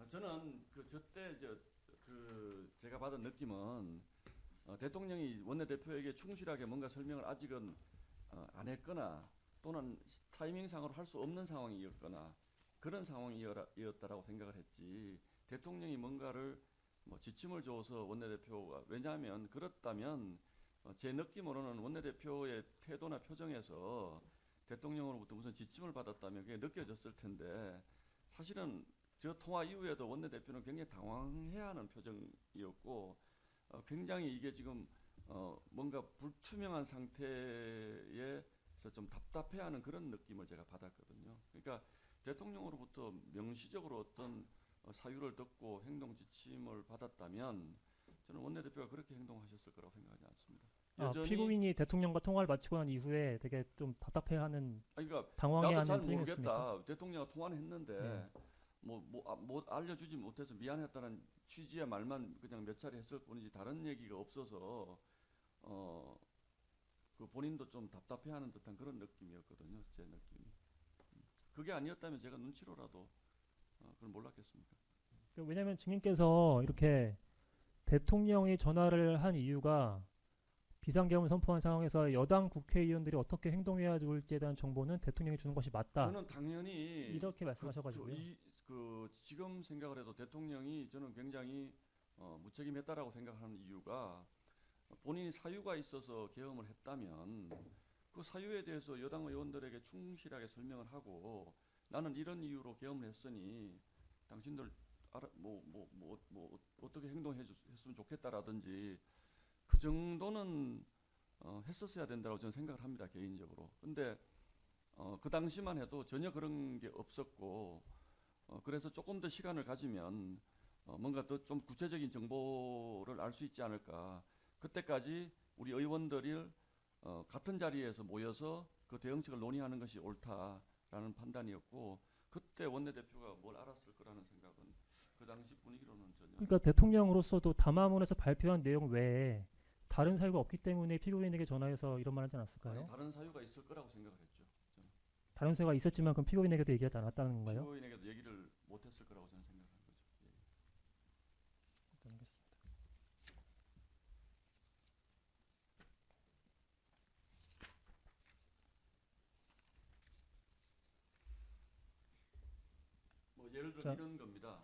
저는 저때 제가 받은 느낌은 대통령이 원내대표에게 충실하게 뭔가 설명을 아직은 안 했거나 또는 타이밍상으로 할 수 없는 상황이었거나 그런 상황이었다라고 생각을 했지 대통령이 뭔가를 뭐 지침을 줘서 원내대표가 왜냐하면 그렇다면 제 느낌으로는 원내대표의 태도나 표정에서 대통령으로부터 무슨 지침을 받았다면 그게 느껴졌을 텐데 사실은 저 통화 이후에도 원내대표는 굉장히 당황해야 하는 표정이었고 굉장히 이게 지금 뭔가 불투명한 상태에서 좀 답답해하는 그런 느낌을 제가 받았거든요. 그러니까 대통령으로부터 명시적으로 어떤 사유를 듣고 행동 지침을 받았다면 저는 원내대표가 그렇게 행동하셨을 거라고 생각하지 않습니다. 여전히 피고인이 대통령과 통화를 마치고 난 이후에 되게 좀 답답해하는 그러니까 당황해하는 나도 잘 표정이었습니까? 모르겠다. 대통령과 통화는 했는데 뭐 알려주지 못해서 미안했다는 취지의 말만 그냥 몇 차례 했을 뿐이지 다른 얘기가 없어서 그 본인도 좀 답답해하는 듯한 그런 느낌이었거든요. 제 느낌이. 그게 아니었다면 제가 눈치로라도 그걸 몰랐겠습니까? 왜냐하면 증인께서 이렇게 대통령이 전화를 한 이유가 비상계엄을 선포한 상황에서 여당 국회의원들이 어떻게 행동해야 될지에 대한 정보는 대통령이 주는 것이 맞다. 저는 당연히 이렇게 말씀하셔가지고요. 지금 생각을 해도 대통령이 저는 굉장히 무책임했다라고 생각하는 이유가 본인이 사유가 있어서 계엄을 했다면 그 사유에 대해서 여당 의원들에게 충실하게 설명을 하고 나는 이런 이유로 계엄을 했으니 당신들 어떻게 행동했으면 좋겠다라든지 그 정도는 했었어야 된다고 저는 생각을 합니다 개인적으로. 근데 그 당시만 해도 전혀 그런 게 없었고 그래서 조금 더 시간을 가지면 뭔가 더 좀 구체적인 정보를 알 수 있지 않을까. 그때까지 우리 의원들이 같은 자리에서 모여서 그 대응책을 논의하는 것이 옳다라는 판단이었고 그때 원내대표가 뭘 알았을 거라는 생각은 그 당시 분위기로는 전혀. 그러니까 대통령으로서도 담화문에서 발표한 내용 외에 다른 사유가 없기 때문에 피고인에게 전화해서 이런 말 하지 않았을까요? 아니, 다른 사유가 있을 거라고 생각을 했죠. 저는. 다른 사유가 있었지만 그럼 피고인에게도 얘기하지 않았다는 건가요? 피고인에게도 얘기를 못했을 거라고 저는 생각한 거죠. 예. 알겠습니다. 뭐 예를 들어 자. 이런 겁니다.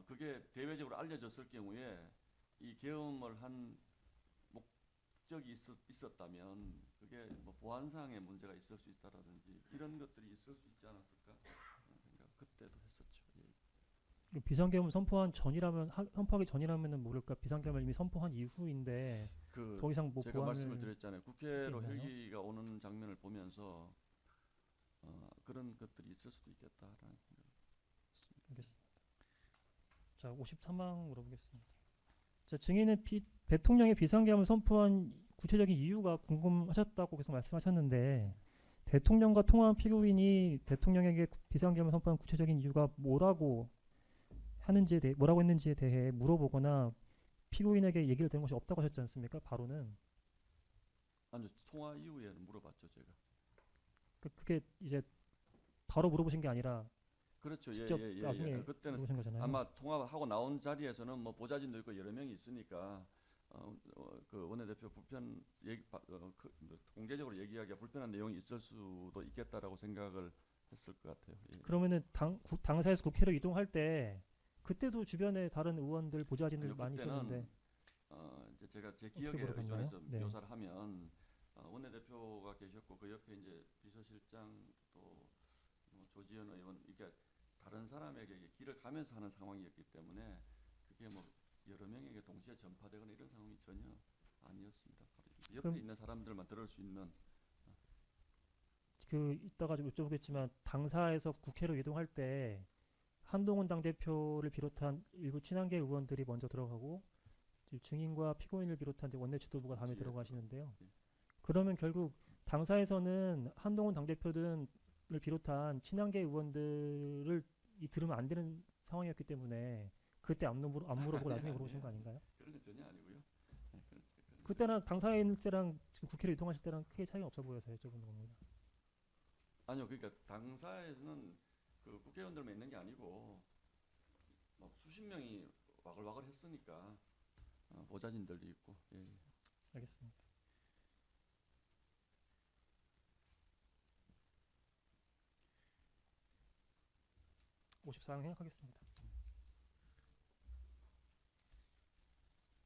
그게 대외적으로 알려졌을 경우에 이 계엄을 한 목적이 있었다면 그게 뭐 보안상의 문제가 있을 수 있다라든지 이런 것들이 있을 수 있지 않았을까 하는 생각 그때도 했었죠. 예. 비상계엄을 선포하기 전이라면은 모를까 비상계엄을 이미 선포한 이후인데 더 이상 뭐 제가 보완을 말씀을 드렸잖아요. 국회로 있나요? 헬기가 오는 장면을 보면서 그런 것들이 있을 수도 있겠다라는 생각. 알겠습니다. 자, 53항 물어보겠습니다. 자, 증인은 대통령의 비상계엄을 선포한 구체적인 이유가 궁금하셨다고 계속 말씀하셨는데 대통령과 통화한 피고인이 대통령에게 비상계엄을 선포한 구체적인 이유가 뭐라고 했는지에 대해 물어보거나 피고인에게 얘기를 드린 것이 없다고 하셨지 않습니까? 바로는 아니요, 통화 이후에는 물어봤죠 제가. 그게 이제 바로 물어보신 게 아니라 그렇죠. 직접 나중에 그때는 물어보신 거잖아요. 아마 통화하고 나온 자리에서는 뭐 보좌진도 있고 여러 명이 있으니까 그 원내대표 공개적으로 얘기하기가 불편한 내용이 있을 수도 있겠다라고 생각을 했을 것 같아요. 예. 그러면은 당사에서 국회로 이동할 때 그때도 주변에 다른 의원들 보좌진들 아니요, 많이 그때는 있었는데 이제 제가 제 어떻게 기억에 물어봤나요? 의존해서 네. 묘사를 하면 원내대표가 계셨고 그 옆에 이제 비서실장 또 조지현 의원 이게 다른 사람에게 길을 가면서 하는 상황이었기 때문에 그게 뭐 여러 명에게 동시에 전파되거나 이런 상황이 전혀 아니었습니다. 바로 옆에 그럼- 있는 사람들만 들을 수 있는. 그 이따가 좀 여쭤보겠지만 당사에서 국회로 이동할 때 한동훈 당대표를 비롯한 일부 친한계 의원들이 먼저 들어가고 이제 증인과 피고인을 비롯한 이제 원내 지도부가 다음에 예, 들어가시는데요. 예. 그러면 결국 당사에서는 한동훈 당대표들을 비롯한 친한계 의원들을 들으면 안 되는 상황이었기 때문에 그때 안 물어보고 나중에 물어보신 거 아닌가요? 그런 건 전혀 아니고요. 네, 그런 그때랑 당사에 있을 때랑 지금 국회로 이동하실 때랑 크게 차이가 없어 보여서 여쭤보는 겁니다. 아니요, 그러니까 당사에서는 그 국회의원들만 있는 게 아니고 막 수십 명이 와글와글 했으니까 보좌진들도 있고. 예, 예. 알겠습니다. (54강) 생각하겠습니다.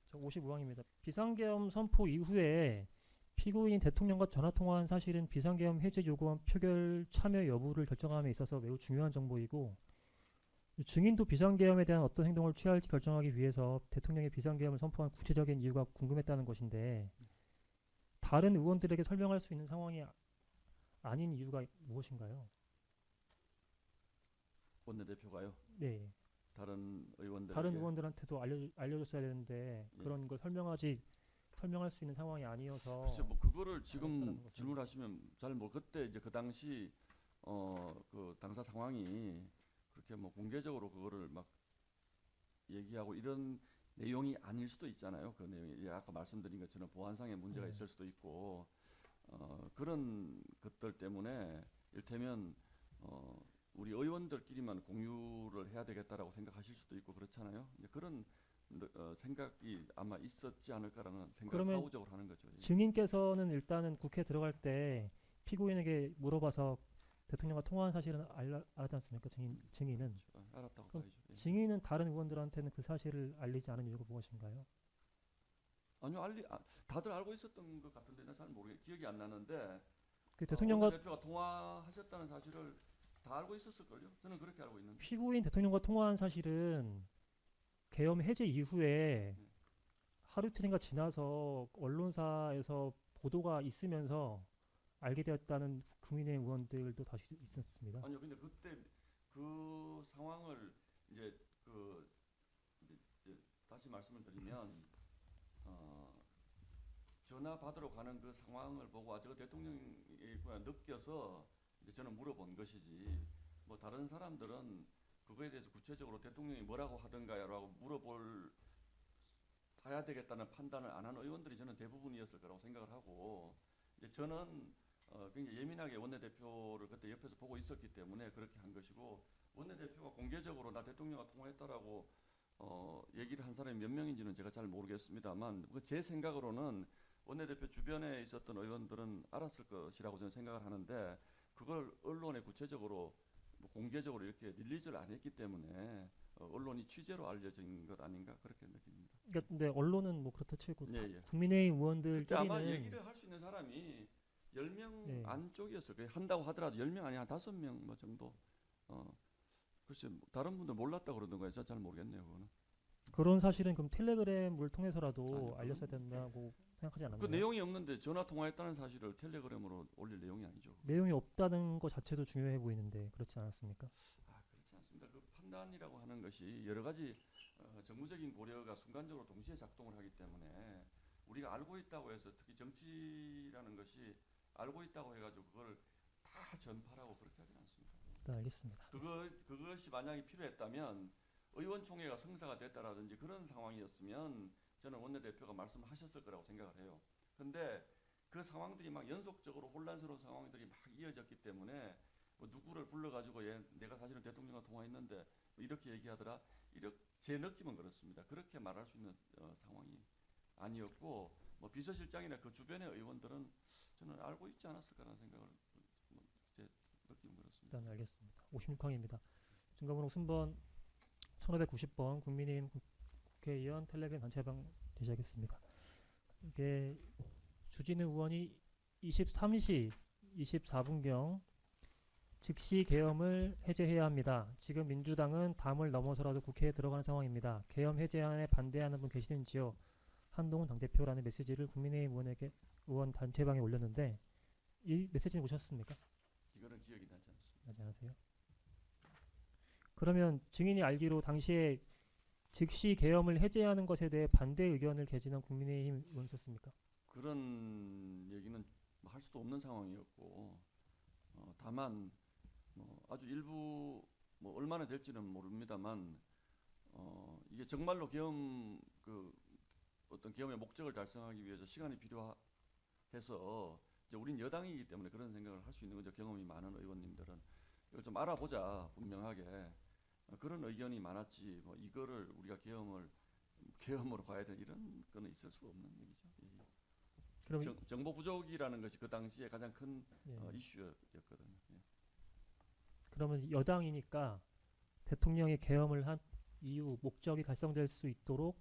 저 55항입니다. 비상계엄 선포 이후에 피고인 대통령과 전화통화한 사실은 비상계엄 해제 요구안 표결 참여 여부를 결정함에 있어서 매우 중요한 정보이고 증인도 비상계엄에 대한 어떤 행동을 취할지 결정하기 위해서 대통령이 비상계엄을 선포한 구체적인 이유가 궁금했다는 것인데 다른 의원들에게 설명할 수 있는 상황이 아닌 이유가 무엇인가요? 원내대표가요. 네, 다른 의원들에게 다른 의원들한테도 알려줬어야 되는데 예. 그런 걸 설명할 수 있는 상황이 아니어서 글쎄 뭐 그거를 지금 알았다는 것은- 질문하시면 잘 뭐 그때 이제 그 당시 그 당사 상황이 그렇게 뭐 공개적으로 그거를 막 얘기하고 이런 내용이 아닐 수도 있잖아요. 그 내용이 예, 아까 말씀드린 것처럼 보안상의 문제가 네. 있을 수도 있고 그런 것들 때문에 일테면 우리 의원들끼리만 공유를 해야 되겠다라고 생각하실 수도 있고 그렇잖아요. 이제 그런 생각이 아마 있었지 않을까라는 생각을 그러면 사후적으로 하는 거죠. 예. 증인께서는 일단은 국회 들어갈 때 피고인에게 물어봐서 대통령과 통화한 사실은 알았지 않습니까? 증인은 알았다고 그럼 봐야죠. 예. 증인은 다른 의원들한테는 그 사실을 알리지 않은 이유가 무엇인가요? 아니요, 다들 알고 있었던 것 같은데 나 잘 모르겠, 기억이 안 나는데 그 대통령과 대표가 통화하셨다는 사실을 다 알고 있었을걸요. 저는 그렇게 알고 있는데. 피고인 대통령과 통화한 사실은 계엄 해제 이후에 하루 이틀인가 지나서 언론사에서 보도가 있으면서 알게 되었다는 국민의힘 의원들도 다시 있었습니다. 아니요, 근데 그때 그 상황을 이제 이제 다시 말씀을 드리면 전화 받으러 가는 그 상황을 보고 저 대통령이 그냥 느껴서 이제 저는 물어본 것이지 뭐 다른 사람들은 그거에 대해서 구체적으로 대통령이 뭐라고 하던가요라고 봐야 되겠다는 판단을 안 하는 의원들이 저는 대부분이었을 거라고 생각을 하고 이제 저는 굉장히 예민하게 원내대표를 그때 옆에서 보고 있었기 때문에 그렇게 한 것이고 원내대표가 공개적으로 나 대통령과 통화했다라고 얘기를 한 사람이 몇 명인지는 제가 잘 모르겠습니다만 제 생각으로는 원내대표 주변에 있었던 의원들은 알았을 것이라고 저는 생각을 하는데 그걸 언론에 구체적으로 뭐 공개적으로 이렇게 릴리즈를 안 했기 때문에 언론이 취재로 알려진 것 아닌가 그렇게 느낍니다. 그러니까 근데 언론은 뭐 그렇다 치고 예, 예. 국민의힘 그때 아마 의원들끼리는 얘기를 할 수 있는 사람이 10명 네. 안쪽이었을 거예요. 한다고 하더라도 10명 아니 한 5명 뭐 정도. 글쎄 다른 분들 몰랐다 그러던가요. 저 잘 모르겠네요. 그거는. 그런 사실은 그럼 텔레그램을 통해서라도 아니요, 알렸어야 그건- 된다고 생각하지 않나요? 그 내용이 없는데 전화 통화했다는 사실을 텔레그램으로 올릴 내용이 아니죠. 내용이 없다는 것 자체도 중요해 보이는데 그렇지 않았습니까? 그렇지 않습니다. 그 판단이라고 하는 것이 여러 가지 정무적인 고려가 순간적으로 동시에 작동을 하기 때문에 우리가 알고 있다고 해서 특히 정치라는 것이 알고 있다고 해가지고 그걸 다 전파라고 그렇게 하진 않습니다. 일단 알겠습니다. 그것이 만약에 필요했다면 의원총회가 성사가 됐다라든지 그런 상황이었으면 저는 원내대표가 말씀하셨을 거라고 생각을 해요. 그런데 그 상황들이 막 연속적으로 혼란스러운 상황들이 막 이어졌기 때문에 뭐 누구를 불러가지고 내가 사실은 대통령과 통화했는데 뭐 이렇게 얘기하더라. 제 느낌은 그렇습니다. 그렇게 말할 수 있는 상황이 아니었고 뭐 비서실장이나 그 주변의 의원들은 저는 알고 있지 않았을까라는 생각을 제 느낌은 그렇습니다. 일단 알겠습니다. 56항입니다. 증거번호 순번 1590번 국민의힘 국회의원 텔레그램 단체방 제시하겠습니다. 이게 주진우 의원이 23시 24분경 즉시 계엄을 해제해야 합니다. 지금 민주당은 담을 넘어서라도 국회에 들어가는 상황입니다. 계엄 해제안에 반대하는 분 계시는지요? 한동훈 당대표라는 메시지를 국민의힘 의원 단체방에 올렸는데 이 메시지는 보셨습니까? 이거는 기억이 나지 않습니다. 안녕하세요. 그러면 증인이 알기로 당시에 즉시 계엄을 해제하는 것에 대해 반대 의견을 개진한 국민의힘 의원 있었습니까? 그런 얘기는 뭐할 수도 없는 상황이었고 다만 아주 일부 뭐 얼마나 될지는 모릅니다만 이게 정말로 계엄 어떤 계엄의 목적을 달성하기 위해서 시간이 필요해서 이제 우린 여당이기 때문에 그런 생각을 할 수 있는 거죠. 경험이 많은 의원님들은 이걸 좀 알아보자 분명하게 그런 의견이 많았지 뭐 이거를 우리가 계엄으로 가야 될 이런 거는 있을 수 없는 얘기죠. 예. 그럼 정보 부족이라는 것이 그 당시에 가장 큰 예. 이슈였거든요. 예. 그러면 여당이니까 대통령이 계엄을 한 이유 목적이 달성될 수 있도록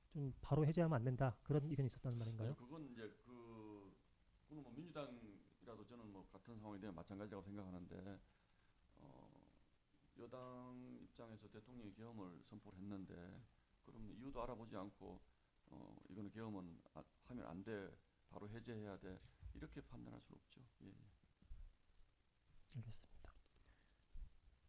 좀 바로 해제하면 안 된다 그런 의견이 있었다는 말인가요? 그건 이제 그건 뭐 민주당이라도 저는 뭐 같은 상황이 되면 마찬가지라고 생각하는데 여당 입장에서 대통령이 계엄을 선포를 했는데 그럼 이유도 알아보지 않고 이거는 계엄은 하면 안 돼, 바로 해제해야 돼 이렇게 판단할 수 없죠. 예. 알겠습니다.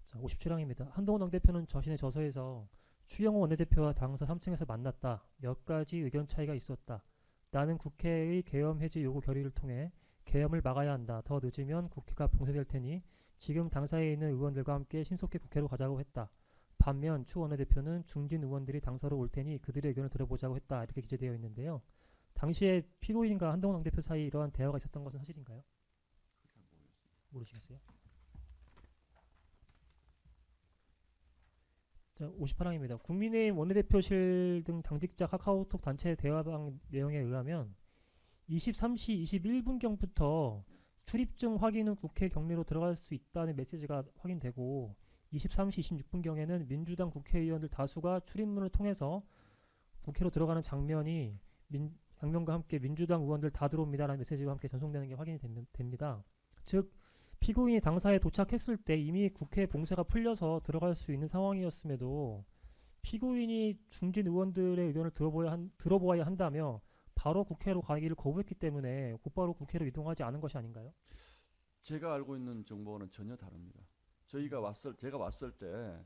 자, 57항입니다. 한동훈 당대표는 자신의 저서에서 추영호 원내대표와 당사 3층에서 만났다. 몇 가지 의견 차이가 있었다. 나는 국회의 계엄 해제 요구 결의를 통해 계엄을 막아야 한다. 더 늦으면 국회가 봉쇄될 테니 지금 당사에 있는 의원들과 함께 신속히 국회로 가자고 했다. 반면 추 원내대표는 중진 의원들이 당사로 올 테니 그들의 의견을 들어보자고 했다. 이렇게 기재되어 있는데요. 당시에 피고인과 한동훈 당대표 사이 이러한 대화가 있었던 것은 사실인가요? 잘 모르겠습니다. 모르시겠어요? 자, 58항입니다. 국민의힘 원내대표실 등 당직자 카카오톡 단체 대화방 내용에 의하면 23시 21분경부터 출입증 확인 후 국회 격리로 들어갈 수 있다는 메시지가 확인되고 23시 26분경에는 민주당 국회의원들 다수가 출입문을 통해서 국회로 들어가는 장면과 함께 민주당 의원들 다 들어옵니다라는 메시지와 함께 전송되는 게 확인이 됩니다. 즉 피고인이 당사에 도착했을 때 이미 국회 봉쇄가 풀려서 들어갈 수 있는 상황이었음에도 피고인이 중진 의원들의 의견을 들어보아야 한다며 바로 국회로 가기를 거부했기 때문에 곧바로 국회로 이동하지 않은 것이 아닌가요? 제가 알고 있는 정보는 전혀 다릅니다. 제가 왔을 때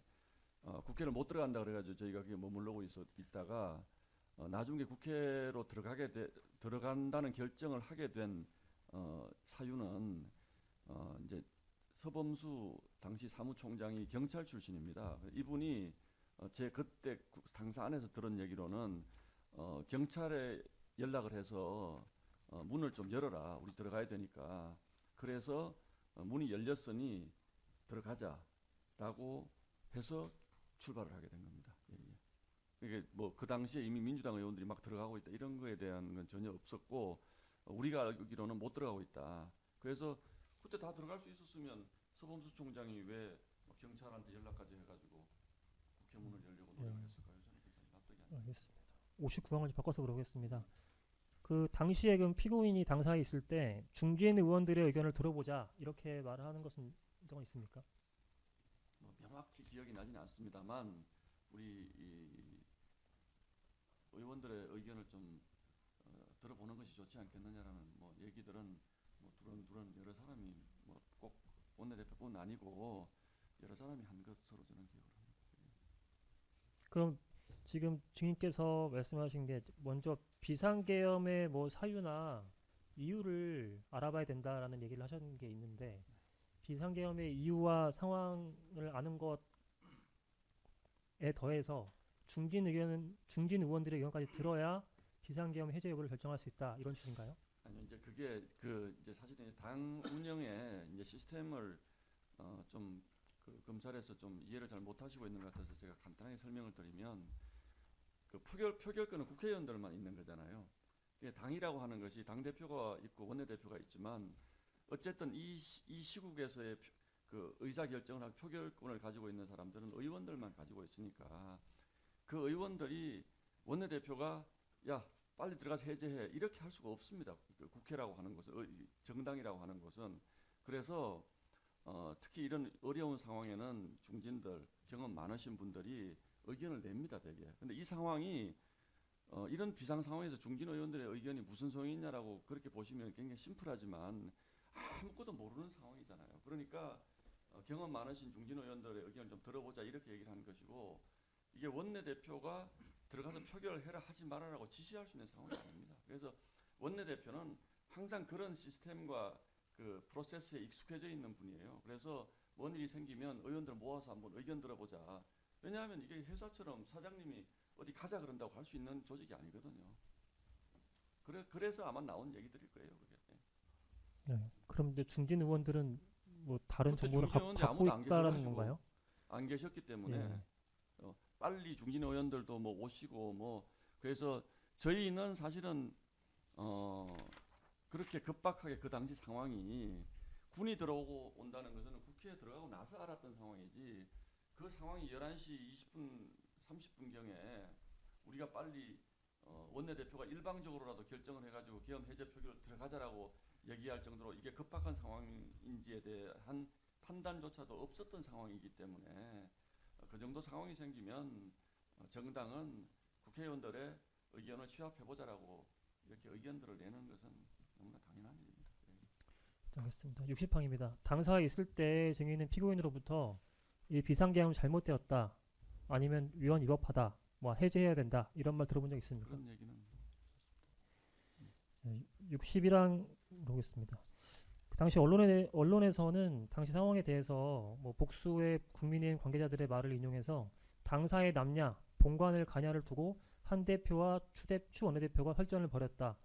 국회를 못 들어간다 그래가지고 저희가 그게 머물러고 있다가 나중에 국회로 들어간다는 결정을 하게 된 사유는 이제 서범수 당시 사무총장이 경찰 출신입니다. 이분이 제 그때 당사 안에서 들은 얘기로는 경찰에 연락을 해서 문을 좀 열어라, 우리 들어가야 되니까. 그래서 문이 열렸으니 들어가자라고 해서 출발을 하게 된 겁니다. 예, 예. 이게 뭐 그 당시에 이미 민주당 의원들이 막 들어가고 있다 이런 거에 대한 건 전혀 없었고 우리가 알기로는 못 들어가고 있다. 그래서 그때 다 들어갈 수 있었으면 서범수 총장이 왜 경찰한테 연락까지 해가지고 국회 문을 열려고 노력했을까요? 저는 굉장히 납득이 안 됩니다. 알겠습니다. 59항을 바꿔서 물어보겠습니다. 그 당시에 그 피고인이 당사에 있을 때 중진 의원들의 의견을 들어보자 이렇게 말하는 것은 있습니까? 뭐 명확히 기억이 나지는 않습니다만 우리 이 의원들의 의견을 좀 들어보는 것이 좋지 않겠느냐라는 뭐 얘기들은 뭐 두런두런 여러 사람이 뭐 꼭 원내대표뿐 아니고 여러 사람이 한 것으로 저는 기억을 합니다. 그럼 지금 증인께서 말씀하신 게 먼저 비상계엄의 뭐 사유나 이유를 알아봐야 된다라는 얘기를 하신 게 있는데 비상계엄의 이유와 상황을 아는 것에 더해서 중진 의원들의 의견까지 들어야 비상계엄 해제 여부를 결정할 수 있다 이런 취지인가요? 아니요, 이제 그게 이제 사실은 당 운영의 이제 시스템을 좀 검찰에서 좀 이해를 잘 못하시고 있는 것 같아서 제가 간단하게 설명을 드리면 그 표결권은 국회의원들만 있는 거잖아요. 이게 당이라고 하는 것이 당 대표가 있고 원내 대표가 있지만 어쨌든 이 시국에서의 그 의사 결정을 하고 표결권을 가지고 있는 사람들은 의원들만 가지고 있으니까 그 의원들이 원내 대표가 야 빨리 들어가서 해제해 이렇게 할 수가 없습니다. 그 국회라고 하는 것은 정당이라고 하는 것은 그래서 특히 이런 어려운 상황에는 중진들 경험 많으신 분들이 의견을 냅니다, 되게. 근데 이 상황이 이런 비상 상황에서 중진 의원들의 의견이 무슨 소용이 있냐라고 그렇게 보시면 굉장히 심플하지만 아무것도 모르는 상황이잖아요. 그러니까 경험 많으신 중진 의원들의 의견을 좀 들어보자 이렇게 얘기를 하는 것이고, 이게 원내대표가 들어가서 표결을 해라 하지 말아라고 지시할 수 있는 상황이 아닙니다. 그래서 원내대표는 항상 그런 시스템과 그 프로세스에 익숙해져 있는 분이에요. 그래서 뭔 일이 생기면 의원들 모아서 한번 의견 들어보자. 왜냐하면 이게 회사처럼 사장님이 어디 가자 그런다고 할 수 있는 조직이 아니거든요. 그래서 아마 나온 얘기들일 거예요, 그게. 네. 그럼 이제 중진 의원들은 뭐 다른 그때 정보를 중진 의원들이 갖고 아무도 안 있다라는 계셔가지고 건가요? 안 계셨기 때문에 예. 빨리 중진 의원들도 뭐 오시고 뭐, 그래서 저희는 사실은 그렇게 급박하게 그 당시 상황이 군이 들어오고 온다는 것은 국회에 들어가고 나서 알았던 상황이지, 그 상황이 11시 20분 30분경에 우리가 빨리 원내대표가 일방적으로라도 결정을 해가지고 계엄 해제 표결 들어가자라고 얘기할 정도로 이게 급박한 상황인지에 대한 판단조차도 없었던 상황이기 때문에 그 정도 상황이 생기면 정당은 국회의원들의 의견을 취합해보자라고 이렇게 의견들을 내는 것은 너무나 당연한 일입니다. 알겠습니다. 60항입니다. 당사에 있을 때 증인은 피고인으로부터 이 비상계엄 잘못되었다, 아니면 위헌 위법하다, 뭐 해제해야 된다, 이런 말 들어본 적 있습니까? 그런 얘기는 61항 보겠습니다. 그 당시 언론에서는 당시 상황에 대해서 뭐 복수의 국민의힘 관계자들의 말을 인용해서 당사의 남냐 본관을 가냐를 두고 한 대표와 추 원내대표가 설전을 벌였다.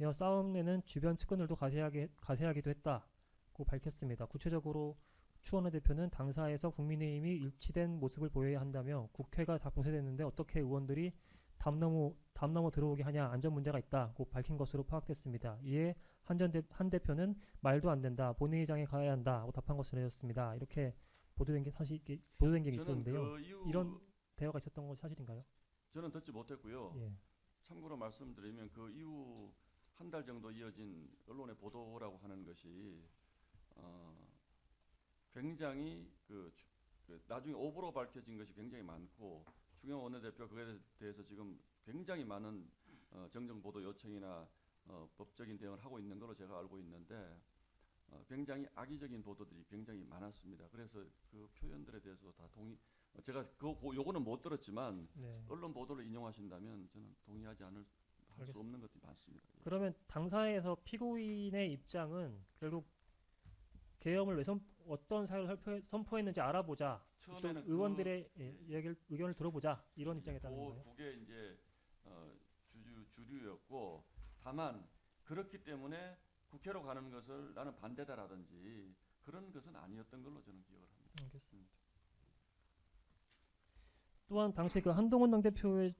이어 싸움에는 주변 측근들도 가세하기도 했다고 밝혔습니다. 구체적으로 추 원내대표는 당사에서 국민의힘이 일치된 모습을 보여야 한다며 국회가 다 봉쇄됐는데 어떻게 의원들이 담 넘어 들어오게 하냐, 안전 문제가 있다고 밝힌 것으로 파악됐습니다. 이에 한 대표는 말도 안 된다, 본회의장에 가야 한다고 답한 것으로 알려졌습니다. 이렇게 보도된 게 보도된 게 저는 있었는데요. 그 이후 이런 대화가 있었던 건 사실인가요? 저는 듣지 못했고요. 예. 참고로 말씀드리면 그 이후 한 달 정도 이어진 언론의 보도라고 하는 것이 굉장히 그 나중에 오보로 밝혀진 것이 굉장히 많고, 추경호 원내대표 그에 대해서 지금 굉장히 많은 정정 보도 요청이나 법적인 대응을 하고 있는 걸로 제가 알고 있는데, 굉장히 악의적인 보도들이 굉장히 많았습니다. 그래서 그 표현들에 대해서 다 제가 요거는 못 들었지만 네. 언론 보도를 인용하신다면 저는 동의하지 할 수 알겠습니다. 없는 것들이 많습니다. 예. 그러면 당사에서 피고인의 입장은 결국 계엄을 왜 어떤 사유로 선포했는지 알아보자, 또 처음에는 의원들의 의견을 들어보자, 이런 입장이었다는 그, 건가요? 그게 이제 주류였고, 다만 그렇기 때문에 국회로 가는 것을 나는 반대다라든지 그런 것은 아니었던 걸로 저는 기억을 합니다. 알겠습니다. 또한 당시 그 한동훈 당대표의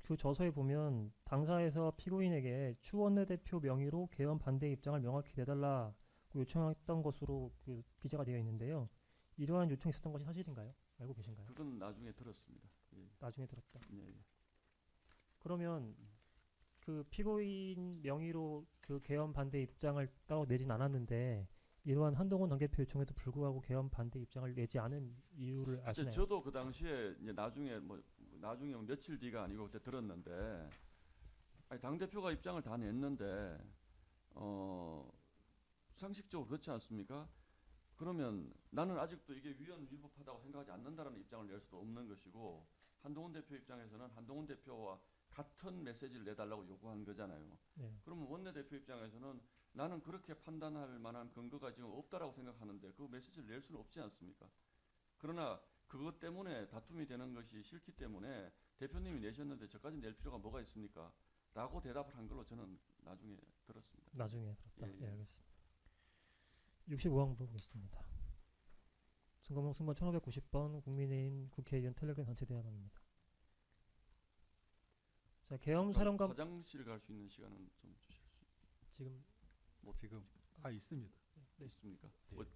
그 저서에 보면 당사에서 피고인에게 추 원내대표 명의로 계엄 반대 입장을 명확히 내달라고 요청했던 것으로 그 기재가 되어 있는데요. 이러한 요청이 있었던 것이 사실인가요? 알고 계신가요? 그건 나중에 들었습니다. 예. 나중에 들었다. 예, 예. 그러면 그 피고인 명의로 그 계엄 반대 입장을 따로 내진 않았는데, 이러한 한동훈 당대표 요청에도 불구하고 계엄 반대 입장을 내지 않은 이유를 아시나요? 저도 그 당시에 이제 나중에 며칠 뒤가 아니고 그때 들었는데, 당 대표가 입장을 다 냈는데 상식적으로 그렇지 않습니까? 그러면 나는 아직도 이게 위헌 위법하다고 생각하지 않는다라는 입장을 낼 수도 없는 것이고, 한동훈 대표 입장에서는 한동훈 대표와 같은 메시지를 내달라고 요구한 거잖아요. 네. 그러면 원내대표 입장에서는 나는 그렇게 판단할 만한 근거가 지금 없다라고 생각하는데 그 메시지를 낼 수는 없지 않습니까? 그러나 그것 때문에 다툼이 되는 것이 싫기 때문에 대표님이 내셨는데 저까지 낼 필요가 뭐가 있습니까? 라고 대답을 한 걸로 저는 나중에 들었습니다. 나중에 들었다. 예, 예. 네, 알겠습니다. 65항 보겠습니다. 승검동 승번 1590번 국민의힘 국회의원 텔레그램 단체 대화방입니다. 자, 계엄 사령관 화장실 갈 수 있는 시간은 좀 주실 수 지금 지금 있습니다. 있습니까? 네. 뭐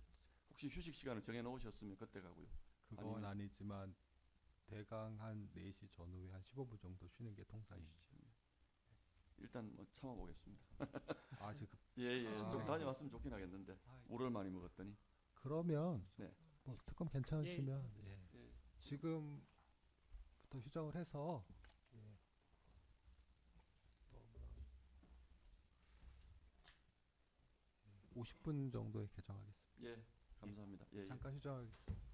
혹시 휴식 시간을 정해 놓으셨으면 그때 가고요. 그건 아니면- 아니지만 대강 한 4시 전후에 한 15분 정도 쉬는 게 통사이시죠. 일단 뭐 참아보겠습니다. 아직 예, 아. 좀 다녀왔으면 좋긴 하겠는데 물을 많이 먹었더니. 그러면 네. 뭐 특검 괜찮으시면 예. 예. 지금부터 휴정을 해서 예. 50분 정도에 개정하겠습니다. 예, 감사합니다. 예, 예. 잠깐 휴정하겠습니다.